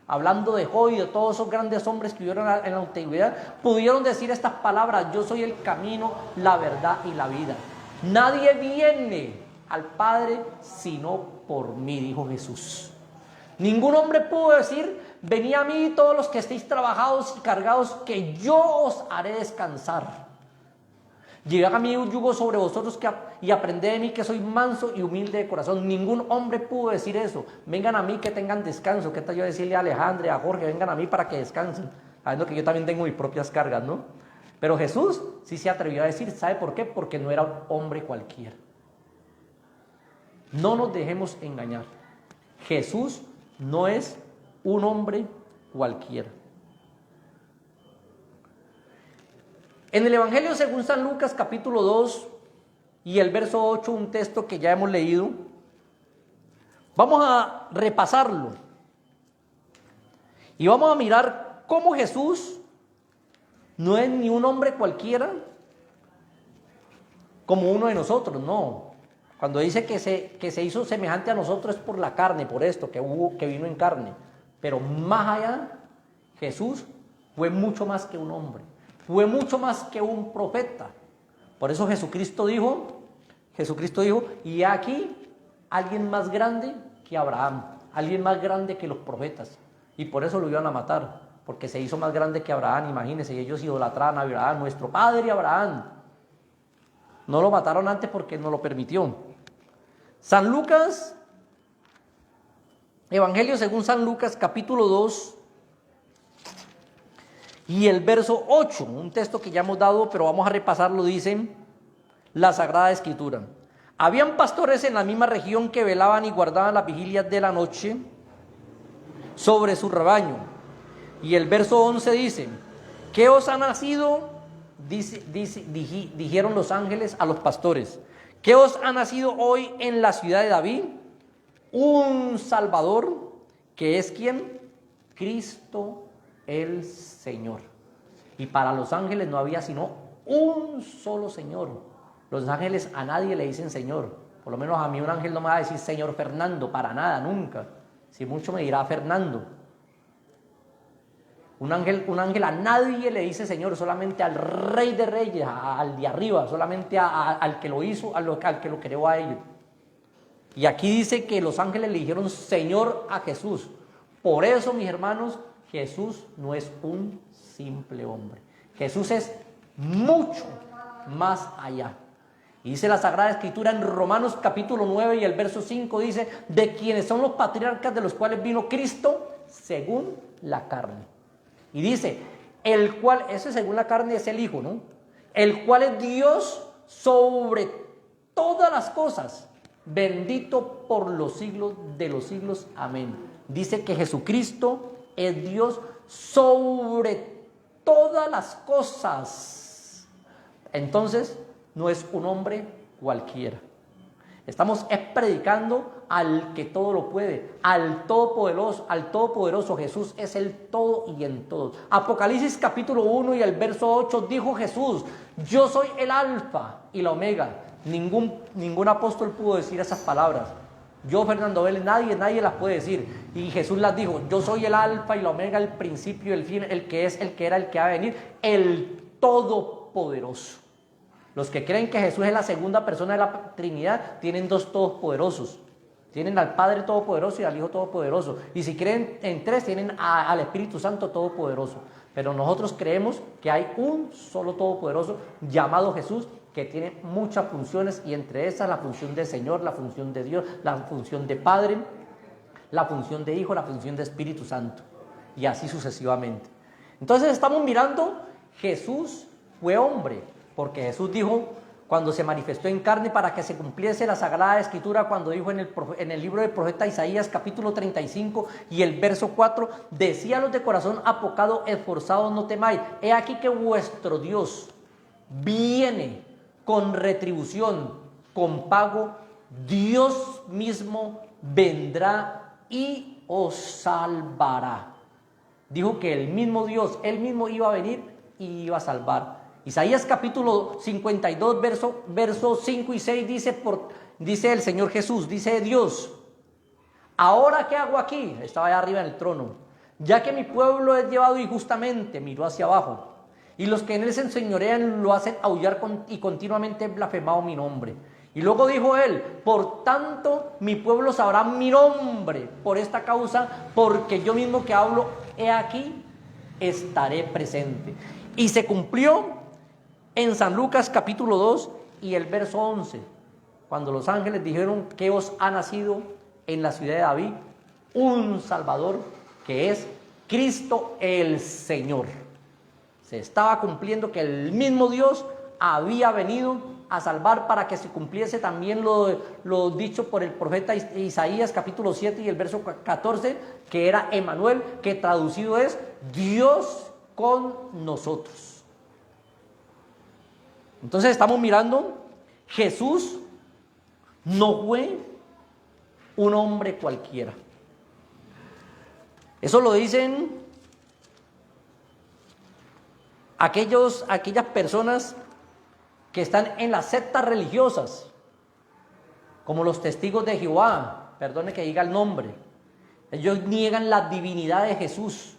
hablando de Job y de todos esos grandes hombres que vivieron en la antigüedad, pudieron decir estas palabras, yo soy el camino, la verdad y la vida. Nadie viene al Padre sino por mí, dijo Jesús. Ningún hombre pudo decir, venid a mí todos los que estéis trabajados y cargados, que yo os haré descansar. Llegad a mí un yugo sobre vosotros y aprended de mí, que soy manso y humilde de corazón. Ningún hombre pudo decir eso. Vengan a mí que tengan descanso. ¿Qué tal yo decirle a Alejandra, a Jorge, vengan a mí para que descansen? Sabiendo que yo también tengo mis propias cargas, ¿no? Pero Jesús sí se atrevió a decir, ¿sabe por qué? Porque no era un hombre cualquiera. No nos dejemos engañar. Jesús no es un hombre cualquiera. En el Evangelio según San Lucas capítulo 2 y el verso 8, un texto que ya hemos leído, vamos a repasarlo y vamos a mirar cómo Jesús no es ni un hombre cualquiera como uno de nosotros, no. Cuando dice que se hizo semejante a nosotros es por la carne, por esto, que vino en carne. Pero más allá, Jesús fue mucho más que un hombre. Fue mucho más que un profeta. Por eso Jesucristo dijo, y aquí alguien más grande que Abraham, alguien más grande que los profetas. Y por eso lo iban a matar, porque se hizo más grande que Abraham. Imagínense, ellos idolatraban a Abraham, nuestro padre Abraham. No lo mataron antes porque no lo permitió. San Lucas, Evangelio según San Lucas, capítulo 2, y el verso 8, un texto que ya hemos dado, pero vamos a repasarlo, dice la Sagrada Escritura. Habían pastores en la misma región que velaban y guardaban las vigilias de la noche sobre su rebaño. Y el verso 11 dice, ¿qué os ha nacido? Dijeron los ángeles a los pastores, ¿qué os ha nacido hoy en la ciudad de David? Un Salvador, que es ¿quién? Cristo el Señor. Y para los ángeles no había sino un solo Señor. Los ángeles a nadie le dicen Señor. Por lo menos a mí un ángel no me va a decir Señor Fernando, para nada, nunca. Si mucho me dirá Fernando. Un ángel a nadie le dice Señor, solamente al Rey de Reyes, al de arriba, solamente al que lo hizo, al que lo creó a ellos. Y aquí dice que los ángeles le dijeron Señor a Jesús. Por eso, mis hermanos, Jesús no es un simple hombre. Jesús es mucho más allá. Y dice la Sagrada Escritura en Romanos capítulo 9 y el verso 5, dice, de quienes son los patriarcas de los cuales vino Cristo según la carne. Y dice, el cual, ese según la carne es el Hijo, ¿no? El cual es Dios sobre todas las cosas, bendito por los siglos de los siglos. Amén. Dice que Jesucristo es Dios sobre todas las cosas. Entonces, no es un hombre cualquiera. Estamos predicando al que todo lo puede, al todopoderoso. Jesús es el todo y en todo. Apocalipsis capítulo 1 y el verso 8 dijo Jesús, yo soy el alfa y la omega. Ningún apóstol pudo decir esas palabras. Yo, Fernando Vélez, nadie las puede decir. Y Jesús las dijo, yo soy el alfa y la omega, el principio y el fin, el que es, el que era, el que va a venir, el todopoderoso. Los que creen que Jesús es la segunda persona de la Trinidad tienen dos todopoderosos. Tienen al Padre Todopoderoso y al Hijo Todopoderoso. Y si creen en tres, tienen al Espíritu Santo Todopoderoso. Pero nosotros creemos que hay un solo Todopoderoso llamado Jesús, que tiene muchas funciones, y entre esas la función de Señor, la función de Dios, la función de Padre, la función de Hijo, la función de Espíritu Santo, y así sucesivamente. Entonces estamos mirando, Jesús fue hombre, porque Jesús dijo, cuando se manifestó en carne, para que se cumpliese la Sagrada Escritura, cuando dijo en el libro del profeta Isaías, capítulo 35 y el verso 4, decía a los de corazón apocado, esforzados, no temáis, he aquí que vuestro Dios viene con retribución, con pago, Dios mismo vendrá y os salvará. Dijo que el mismo Dios, él mismo iba a venir y iba a salvar. Isaías capítulo 52, versos 5 y 6 dice el Señor Jesús, dice Dios, ahora ¿qué hago aquí? Estaba allá arriba en el trono. Ya que mi pueblo es llevado injustamente, miró hacia abajo, y los que en él se enseñorean lo hacen aullar y continuamente blasfemado mi nombre. Y luego dijo él, por tanto mi pueblo sabrá mi nombre por esta causa, porque yo mismo que hablo, he aquí, estaré presente. Y se cumplió en San Lucas capítulo 2 y el verso 11, cuando los ángeles dijeron que os ha nacido en la ciudad de David un Salvador, que es Cristo el Señor. Se estaba cumpliendo que el mismo Dios había venido a salvar para que se cumpliese también lo dicho por el profeta Isaías capítulo 7 y el verso 14, que era Emmanuel, que traducido es Dios con nosotros. Entonces estamos mirando, Jesús no fue un hombre cualquiera. Eso lo dicen aquellas personas que están en las sectas religiosas, como los testigos de Jehová, perdone que diga el nombre. Ellos niegan la divinidad de Jesús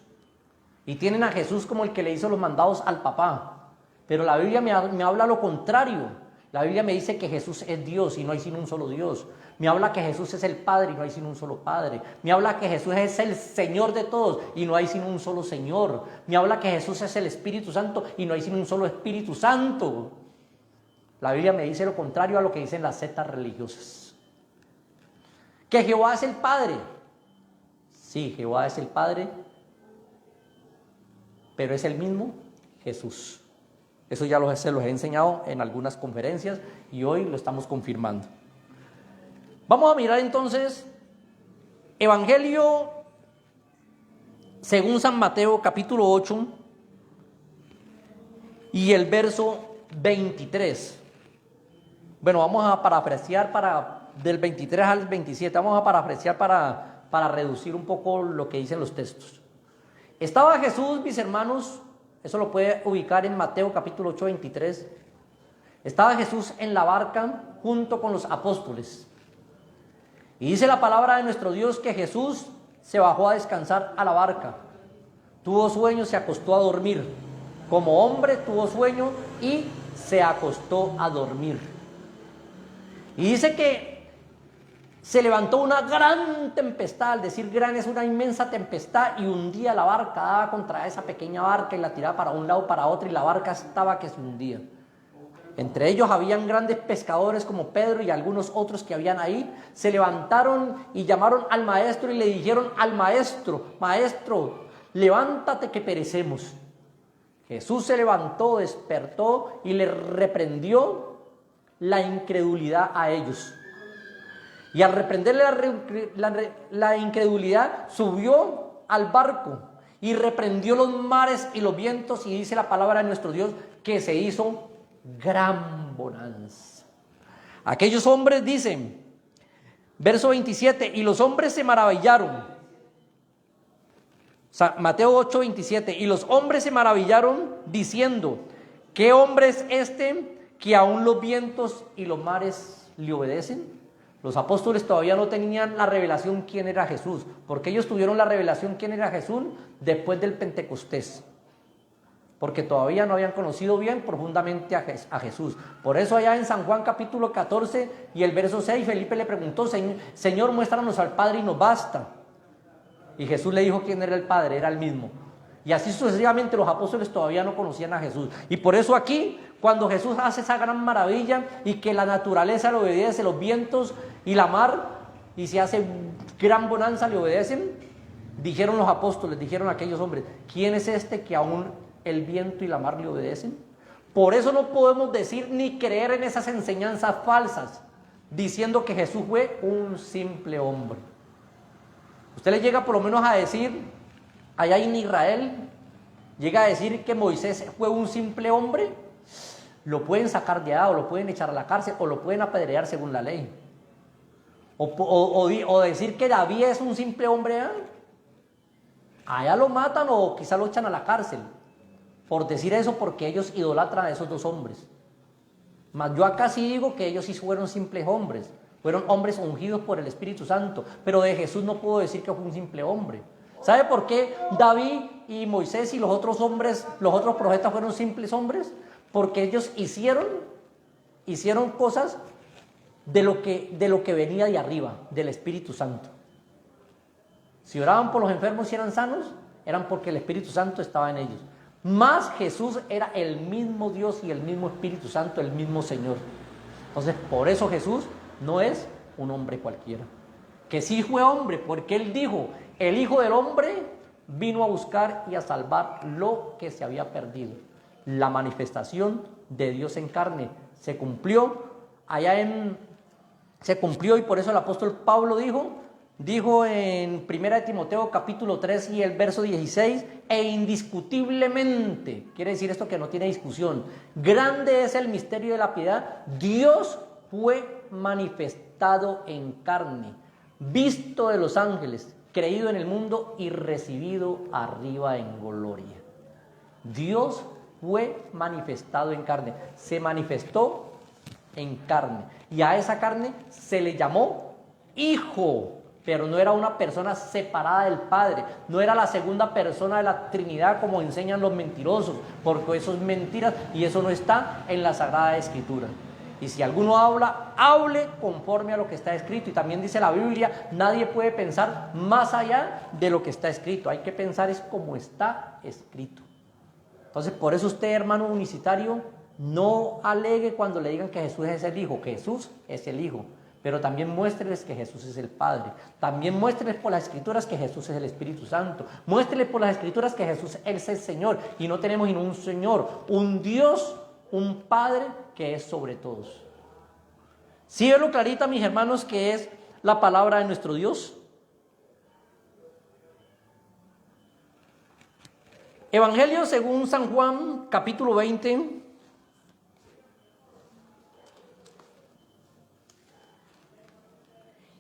y tienen a Jesús como el que le hizo los mandados al papá. Pero la Biblia me habla lo contrario. La Biblia me dice que Jesús es Dios y no hay sino un solo Dios. Me habla que Jesús es el Padre y no hay sino un solo Padre. Me habla que Jesús es el Señor de todos y no hay sino un solo Señor. Me habla que Jesús es el Espíritu Santo y no hay sino un solo Espíritu Santo. La Biblia me dice lo contrario a lo que dicen las sectas religiosas. ¿Que Jehová es el Padre? Sí, Jehová es el Padre, pero es el mismo Jesús. Eso ya se los he enseñado en algunas conferencias y hoy lo estamos confirmando. Vamos a mirar entonces Evangelio según San Mateo capítulo 8 y el verso 23. Bueno, vamos a parafrasear del 23 al 27, vamos a parafrasear para reducir un poco lo que dicen los textos. Estaba Jesús, mis hermanos, eso lo puede ubicar en Mateo capítulo 8, 23. Estaba Jesús en la barca junto con los apóstoles. Y dice la palabra de nuestro Dios que Jesús se bajó a descansar a la barca. Tuvo sueño, se acostó a dormir. Como hombre tuvo sueño y se acostó a dormir. Y dice que se levantó una gran tempestad, al decir gran es una inmensa tempestad, y hundía la barca, daba contra esa pequeña barca y la tiraba para un lado, para otro, y la barca estaba que se hundía. Entre ellos habían grandes pescadores como Pedro y algunos otros que habían ahí. Se levantaron y llamaron al maestro y le dijeron al maestro: Maestro, levántate que perecemos. Jesús se levantó, despertó y le reprendió la incredulidad a ellos. Y al reprenderle la incredulidad, subió al barco y reprendió los mares y los vientos, y dice la palabra de nuestro Dios que se hizo gran bonanza. Aquellos hombres, dicen, verso 27, y los hombres se maravillaron. Mateo 8, 27, y los hombres se maravillaron diciendo: ¿qué hombre es este que aún los vientos y los mares le obedecen? Los apóstoles todavía no tenían la revelación quién era Jesús, porque ellos tuvieron la revelación quién era Jesús después del Pentecostés, porque todavía no habían conocido bien profundamente a Jesús. Por eso allá en San Juan capítulo 14 y el verso 6, Felipe le preguntó: Señor, muéstranos al Padre y nos basta. Y Jesús le dijo quién era el Padre, era el mismo. Y así sucesivamente los apóstoles todavía no conocían a Jesús. Y por eso aquí, cuando Jesús hace esa gran maravilla y que la naturaleza le obedece, los vientos y la mar, y se hace gran bonanza, le obedecen, dijeron los apóstoles, dijeron aquellos hombres: ¿quién es este que aún el viento y la mar le obedecen? Por eso no podemos decir ni creer en esas enseñanzas falsas, diciendo que Jesús fue un simple hombre. Usted le llega por lo menos a decir, allá en Israel, llega a decir que Moisés fue un simple hombre, lo pueden sacar de allá, o lo pueden echar a la cárcel, o lo pueden apedrear según la ley. O decir que David es un simple hombre, allá lo matan o quizá lo echan a la cárcel por decir eso, porque ellos idolatran a esos dos hombres. Mas yo acá sí digo que ellos sí fueron simples hombres, fueron hombres ungidos por el Espíritu Santo, pero de Jesús no puedo decir que fue un simple hombre. ¿Sabe por qué David y Moisés y los otros hombres, los otros profetas fueron simples hombres? Porque ellos hicieron cosas de lo que venía de arriba, del Espíritu Santo. Si oraban por los enfermos y eran sanos, eran porque el Espíritu Santo estaba en ellos. Más Jesús era el mismo Dios y el mismo Espíritu Santo, el mismo Señor. Entonces, por eso Jesús no es un hombre cualquiera. Que sí fue hombre, porque Él dijo, el Hijo del Hombre vino a buscar y a salvar lo que se había perdido. La manifestación de Dios en carne se cumplió se cumplió, y por eso el apóstol Pablo dijo en 1 Timoteo capítulo 3 y el verso 16, e indiscutiblemente, quiere decir esto que no tiene discusión, grande es el misterio de la piedad, Dios fue manifestado en carne, visto de los ángeles, creído en el mundo y recibido arriba en gloria. Dios fue manifestado en carne, se manifestó en carne, y a esa carne se le llamó Hijo, pero no era una persona separada del Padre, no era la segunda persona de la Trinidad como enseñan los mentirosos, porque eso es mentira y eso no está en la Sagrada Escritura. Y si alguno habla, hable conforme a lo que está escrito. Y también dice la Biblia, nadie puede pensar más allá de lo que está escrito, hay que pensar es como está escrito. Entonces, por eso usted, hermano unicitario, no alegue cuando le digan que Jesús es el Hijo. Jesús es el Hijo, pero también muéstreles que Jesús es el Padre. También muéstreles por las Escrituras que Jesús es el Espíritu Santo. Muéstreles por las Escrituras que Jesús es el Señor. Y no tenemos sino un Señor, un Dios, un Padre que es sobre todos. ¿Sí ve lo clarita, mis hermanos, que es la palabra de nuestro Dios? Evangelio según San Juan, capítulo 20.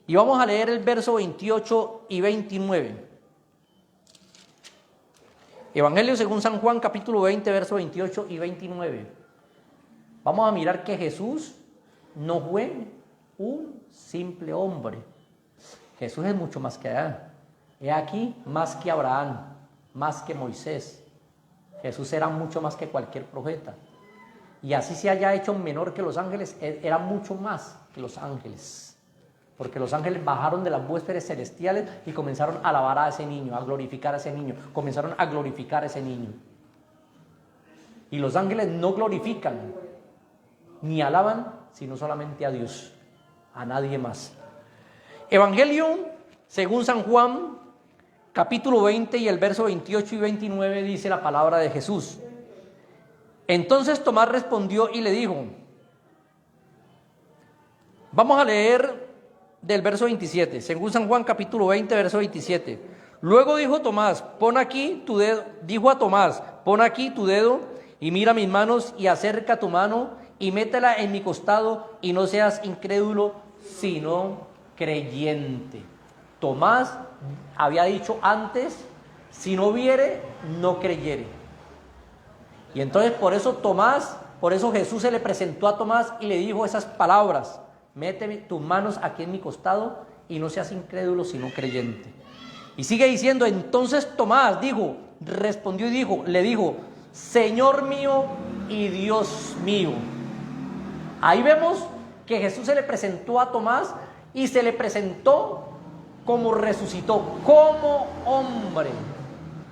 Y vamos a leer el verso 28 y 29. Evangelio según San Juan, capítulo 20, verso 28 y 29. Vamos a mirar que Jesús no fue un simple hombre. Jesús es mucho más que Adán. He aquí, más que Abraham, más que Moisés. Jesús era mucho más que cualquier profeta. Y así se haya hecho menor que los ángeles, era mucho más que los ángeles. Porque los ángeles bajaron de las huéspedes celestiales y comenzaron a alabar a ese niño, a glorificar a ese niño. Comenzaron a glorificar a ese niño. Y los ángeles no glorifican ni alaban, sino solamente a Dios, a nadie más. Evangelio según San Juan, capítulo 20 y el verso 28 y 29 dice la palabra de Jesús. Entonces Tomás respondió y le dijo, vamos a leer del verso 27, según San Juan capítulo 20, verso 27. Luego dijo a Tomás, pon aquí tu dedo y mira mis manos y acerca tu mano y métela en mi costado y no seas incrédulo, sino creyente. Tomás había dicho antes, si no viere, no creyere. Y entonces por eso Jesús se le presentó a Tomás y le dijo esas palabras, méteme tus manos aquí en mi costado y no seas incrédulo, sino creyente. Y sigue diciendo, entonces Tomás respondió y le dijo, Señor mío y Dios mío. Ahí vemos que Jesús se le presentó a Tomás y se le presentó como resucitó, como hombre.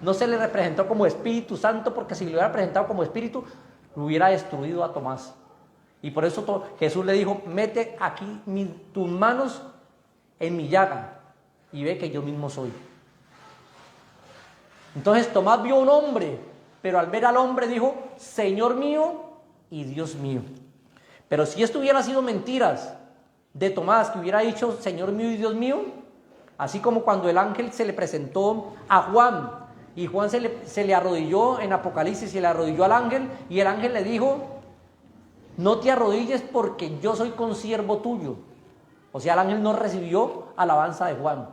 No se le representó como Espíritu Santo, porque si le hubiera presentado como Espíritu, lo hubiera destruido a Tomás. Y por eso Jesús le dijo, mete aquí tus manos en mi llaga y ve que yo mismo soy. Entonces Tomás vio un hombre, pero al ver al hombre dijo, Señor mío y Dios mío. Pero si esto hubiera sido mentiras de Tomás, que hubiera dicho Señor mío y Dios mío, así como cuando el ángel se le presentó a Juan y Juan se le arrodilló en Apocalipsis, se le arrodilló al ángel y el ángel le dijo: no te arrodilles porque yo soy consiervo tuyo. O sea, el ángel no recibió alabanza de Juan,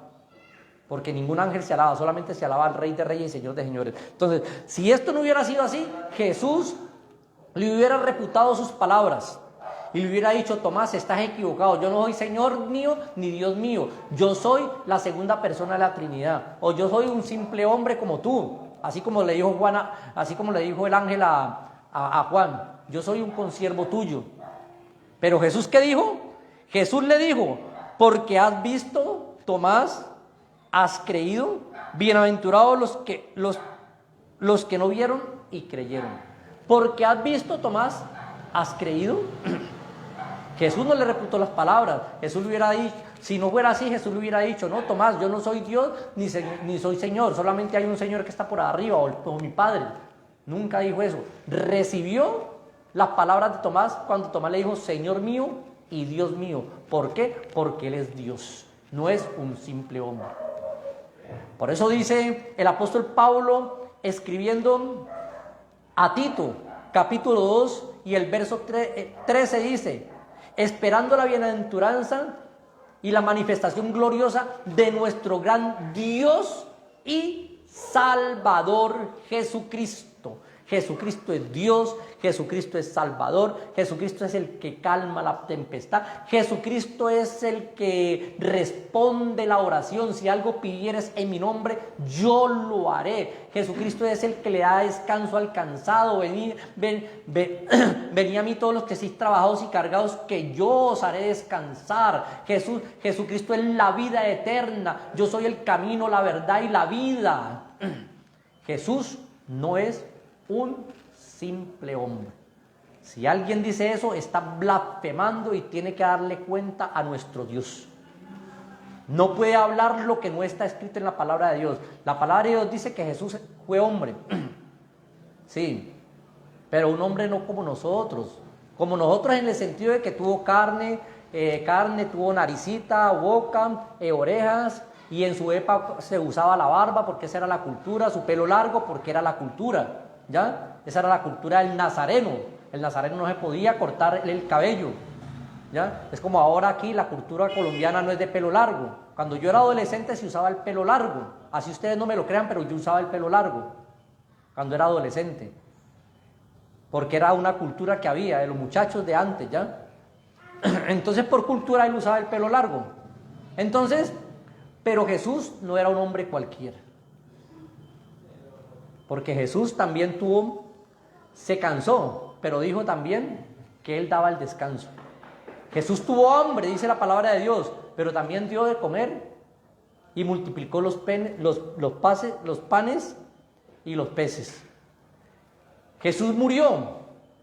porque ningún ángel se alaba, solamente se alaba al Rey de Reyes y Señor de Señores. Entonces, si esto no hubiera sido así, Jesús le hubiera reputado sus palabras y le hubiera dicho: Tomás, estás equivocado, yo no soy Señor mío ni Dios mío, yo soy la segunda persona de la Trinidad, o yo soy un simple hombre como tú, así como le dijo Juan, así como le dijo el ángel a Juan: yo soy un consiervo tuyo. Pero Jesús, ¿qué dijo? Jesús le dijo: porque has visto, Tomás, has creído, bienaventurados los que no vieron y creyeron. Porque has visto, Tomás, has creído. Jesús no le reputó las palabras. Jesús le hubiera dicho, si no fuera así, Jesús le hubiera dicho: no, Tomás, yo no soy Dios ni soy Señor, solamente hay un Señor que está por arriba, o mi Padre. Nunca dijo eso. Recibió las palabras de Tomás cuando Tomás le dijo: Señor mío y Dios mío. ¿Por qué? Porque Él es Dios, no es un simple hombre. Por eso dice el apóstol Pablo, escribiendo a Tito, capítulo 2 y el verso 13, dice: esperando la bienaventuranza y la manifestación gloriosa de nuestro gran Dios y Salvador Jesucristo. Jesucristo es Dios, Jesucristo es Salvador, Jesucristo es el que calma la tempestad, Jesucristo es el que responde la oración. Si algo pidieres en mi nombre, yo lo haré. Jesucristo es el que le da descanso al cansado. Venid a mí todos los que estéis trabajados y cargados, que yo os haré descansar. Jesucristo es la vida eterna. Yo soy el camino, la verdad y la vida. Jesús no es un simple hombre. Si alguien dice eso, está blasfemando y tiene que darle cuenta a nuestro Dios. No puede hablar lo que no está escrito en la palabra de Dios. La palabra de Dios dice que Jesús fue hombre. Sí, pero un hombre no como nosotros. Como nosotros en el sentido de que tuvo carne, tuvo naricita, boca, orejas, y en su época se usaba la barba porque esa era la cultura, su pelo largo porque era la cultura. ¿Ya? Esa era la cultura del nazareno. El nazareno no se podía cortar el cabello. ¿Ya? Es como ahora aquí la cultura colombiana no es de pelo largo. Cuando yo era adolescente se usaba el pelo largo. Así ustedes no me lo crean, pero yo usaba el pelo largo cuando era adolescente, porque era una cultura que había de los muchachos de antes, ¿ya? Entonces por cultura él usaba el pelo largo. Entonces, pero Jesús no era un hombre cualquiera. Porque Jesús también se cansó, pero dijo también que Él daba el descanso. Jesús tuvo hambre, dice la palabra de Dios, pero también dio de comer y multiplicó los panes y los peces. Jesús murió,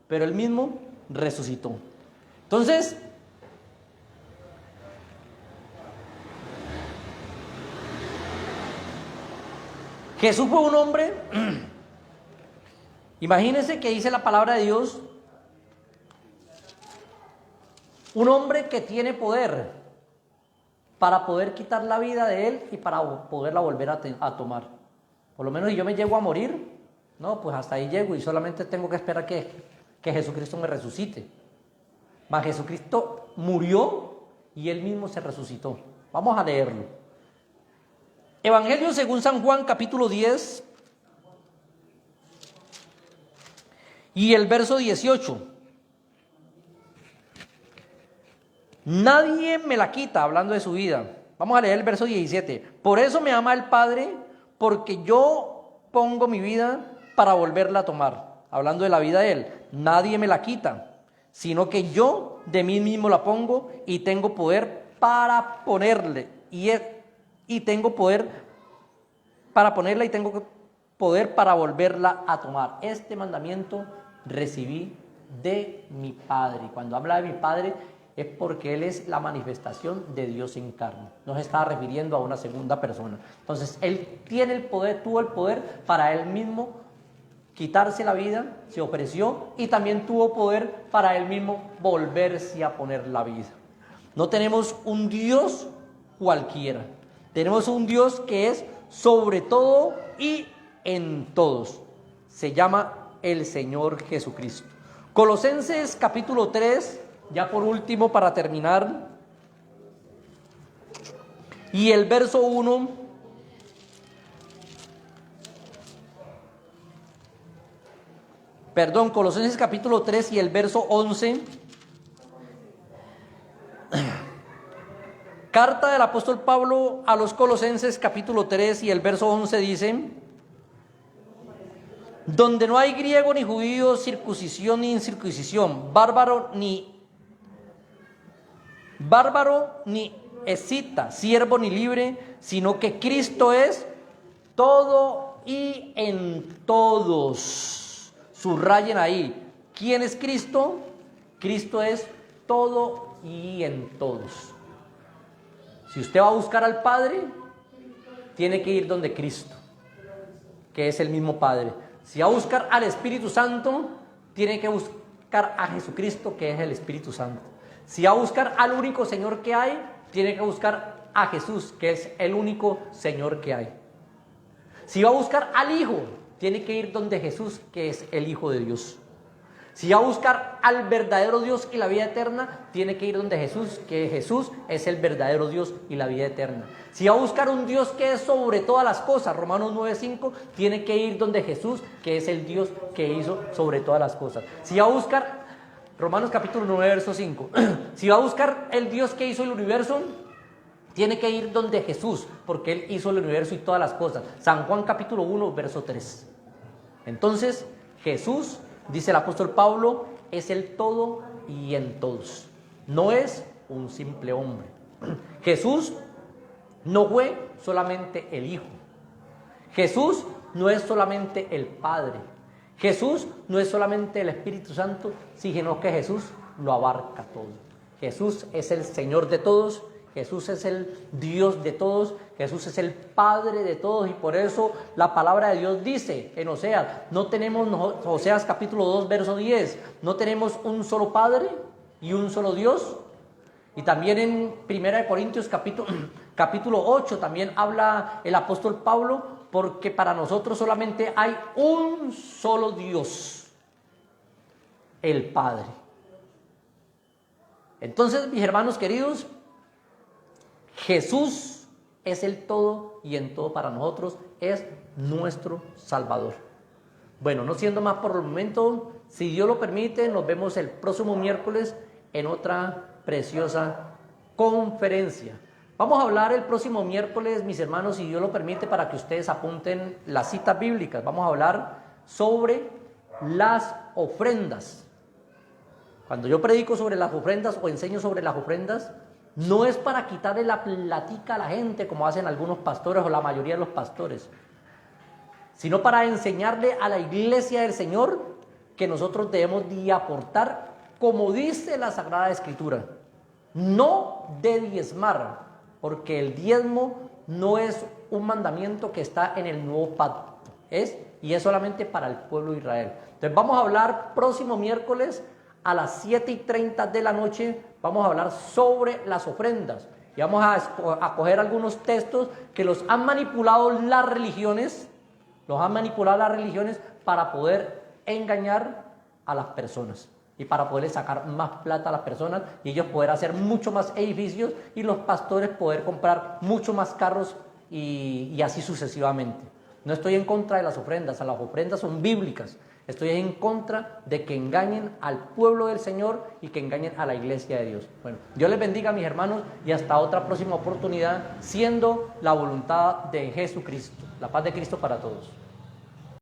pero Él mismo resucitó. Entonces, Jesús fue un hombre, imagínense que dice la palabra de Dios, un hombre que tiene poder para poder quitar la vida de él y para poderla volver a tomar. Por lo menos si yo me llego a morir, no, pues hasta ahí llego y solamente tengo que esperar que Jesucristo me resucite. Mas Jesucristo murió y Él mismo se resucitó. Vamos a leerlo. Evangelio según San Juan, capítulo 10 y el verso 18. Nadie me la quita, hablando de su vida. Vamos a leer el verso 17. Por eso me ama el Padre, porque yo pongo mi vida para volverla a tomar. Hablando de la vida de Él. Nadie me la quita, sino que yo de mí mismo la pongo y tengo poder para ponerle. Y tengo poder para ponerla y tengo poder para volverla a tomar. Este mandamiento recibí de mi Padre. Y cuando habla de mi Padre es porque Él es la manifestación de Dios en carne. No se está refiriendo a una segunda persona. Entonces Él tiene el poder, tuvo el poder para Él mismo quitarse la vida, se ofreció y también tuvo poder para él mismo volverse a poner la vida. No tenemos un Dios cualquiera, tenemos un Dios que es sobre todo y en todos. Se llama el Señor Jesucristo. Colosenses capítulo 3, ya por último para terminar, y el verso 1. Perdón, Colosenses capítulo 3 y el verso 11. Carta del apóstol Pablo a los Colosenses capítulo 3 y el verso 11 dice: donde no hay griego ni judío, circuncisión ni incircuncisión, bárbaro ni escita, siervo ni libre, sino que Cristo es todo y en todos. Subrayen ahí, ¿quién es Cristo? Cristo es todo y en todos. Si usted va a buscar al Padre, tiene que ir donde Cristo, que es el mismo Padre. Si va a buscar al Espíritu Santo, tiene que buscar a Jesucristo, que es el Espíritu Santo. Si va a buscar al único Señor que hay, tiene que buscar a Jesús, que es el único Señor que hay. Si va a buscar al Hijo, tiene que ir donde Jesús, que es el Hijo de Dios. Si va a buscar al verdadero Dios y la vida eterna, tiene que ir donde Jesús, que Jesús es el verdadero Dios y la vida eterna. Si va a buscar un Dios que es sobre todas las cosas, Romanos 9:5, tiene que ir donde Jesús, que es el Dios que hizo sobre todas las cosas. Si va a buscar, Romanos capítulo 9, verso 5, si va a buscar el Dios que hizo el universo, tiene que ir donde Jesús, porque Él hizo el universo y todas las cosas. San Juan capítulo 1, verso 3. Entonces, Jesús, dice el apóstol Pablo, es el todo y en todos. No es un simple hombre. Jesús no fue solamente el Hijo. Jesús no es solamente el Padre. Jesús no es solamente el Espíritu Santo, sino que Jesús lo abarca todo. Jesús es el Señor de todos. Jesús es el Dios de todos, Jesús es el Padre de todos, y por eso la palabra de Dios dice en Oseas, no tenemos, Oseas capítulo 2, verso 10, no tenemos un solo Padre y un solo Dios. Y también en 1 Corintios capítulo 8 también habla el apóstol Pablo, porque para nosotros solamente hay un solo Dios, el Padre. Entonces, mis hermanos queridos, Jesús es el todo y en todo para nosotros, es nuestro Salvador. Bueno, no siendo más por el momento, si Dios lo permite, nos vemos el próximo miércoles en otra preciosa conferencia. Vamos a hablar el próximo miércoles, mis hermanos, si Dios lo permite, para que ustedes apunten las citas bíblicas. Vamos a hablar sobre las ofrendas. Cuando yo predico sobre las ofrendas o enseño sobre las ofrendas, no es para quitarle la platica a la gente como hacen algunos pastores o la mayoría de los pastores, sino para enseñarle a la iglesia del Señor que nosotros debemos de aportar, como dice la Sagrada Escritura, no de diezmar, porque el diezmo no es un mandamiento que está en el nuevo pacto, y es solamente para el pueblo de Israel. Entonces vamos a hablar próximo miércoles a las 7:30 de la noche, vamos a hablar sobre las ofrendas. Y vamos a coger algunos textos que los han manipulado las religiones, para poder engañar a las personas y para poder sacar más plata a las personas y ellos poder hacer mucho más edificios y los pastores poder comprar mucho más carros y así sucesivamente. No estoy en contra de las ofrendas son bíblicas. Estoy en contra de que engañen al pueblo del Señor y que engañen a la iglesia de Dios. Bueno, Dios les bendiga, mis hermanos, y hasta otra próxima oportunidad, siendo la voluntad de Jesucristo. La paz de Cristo para todos.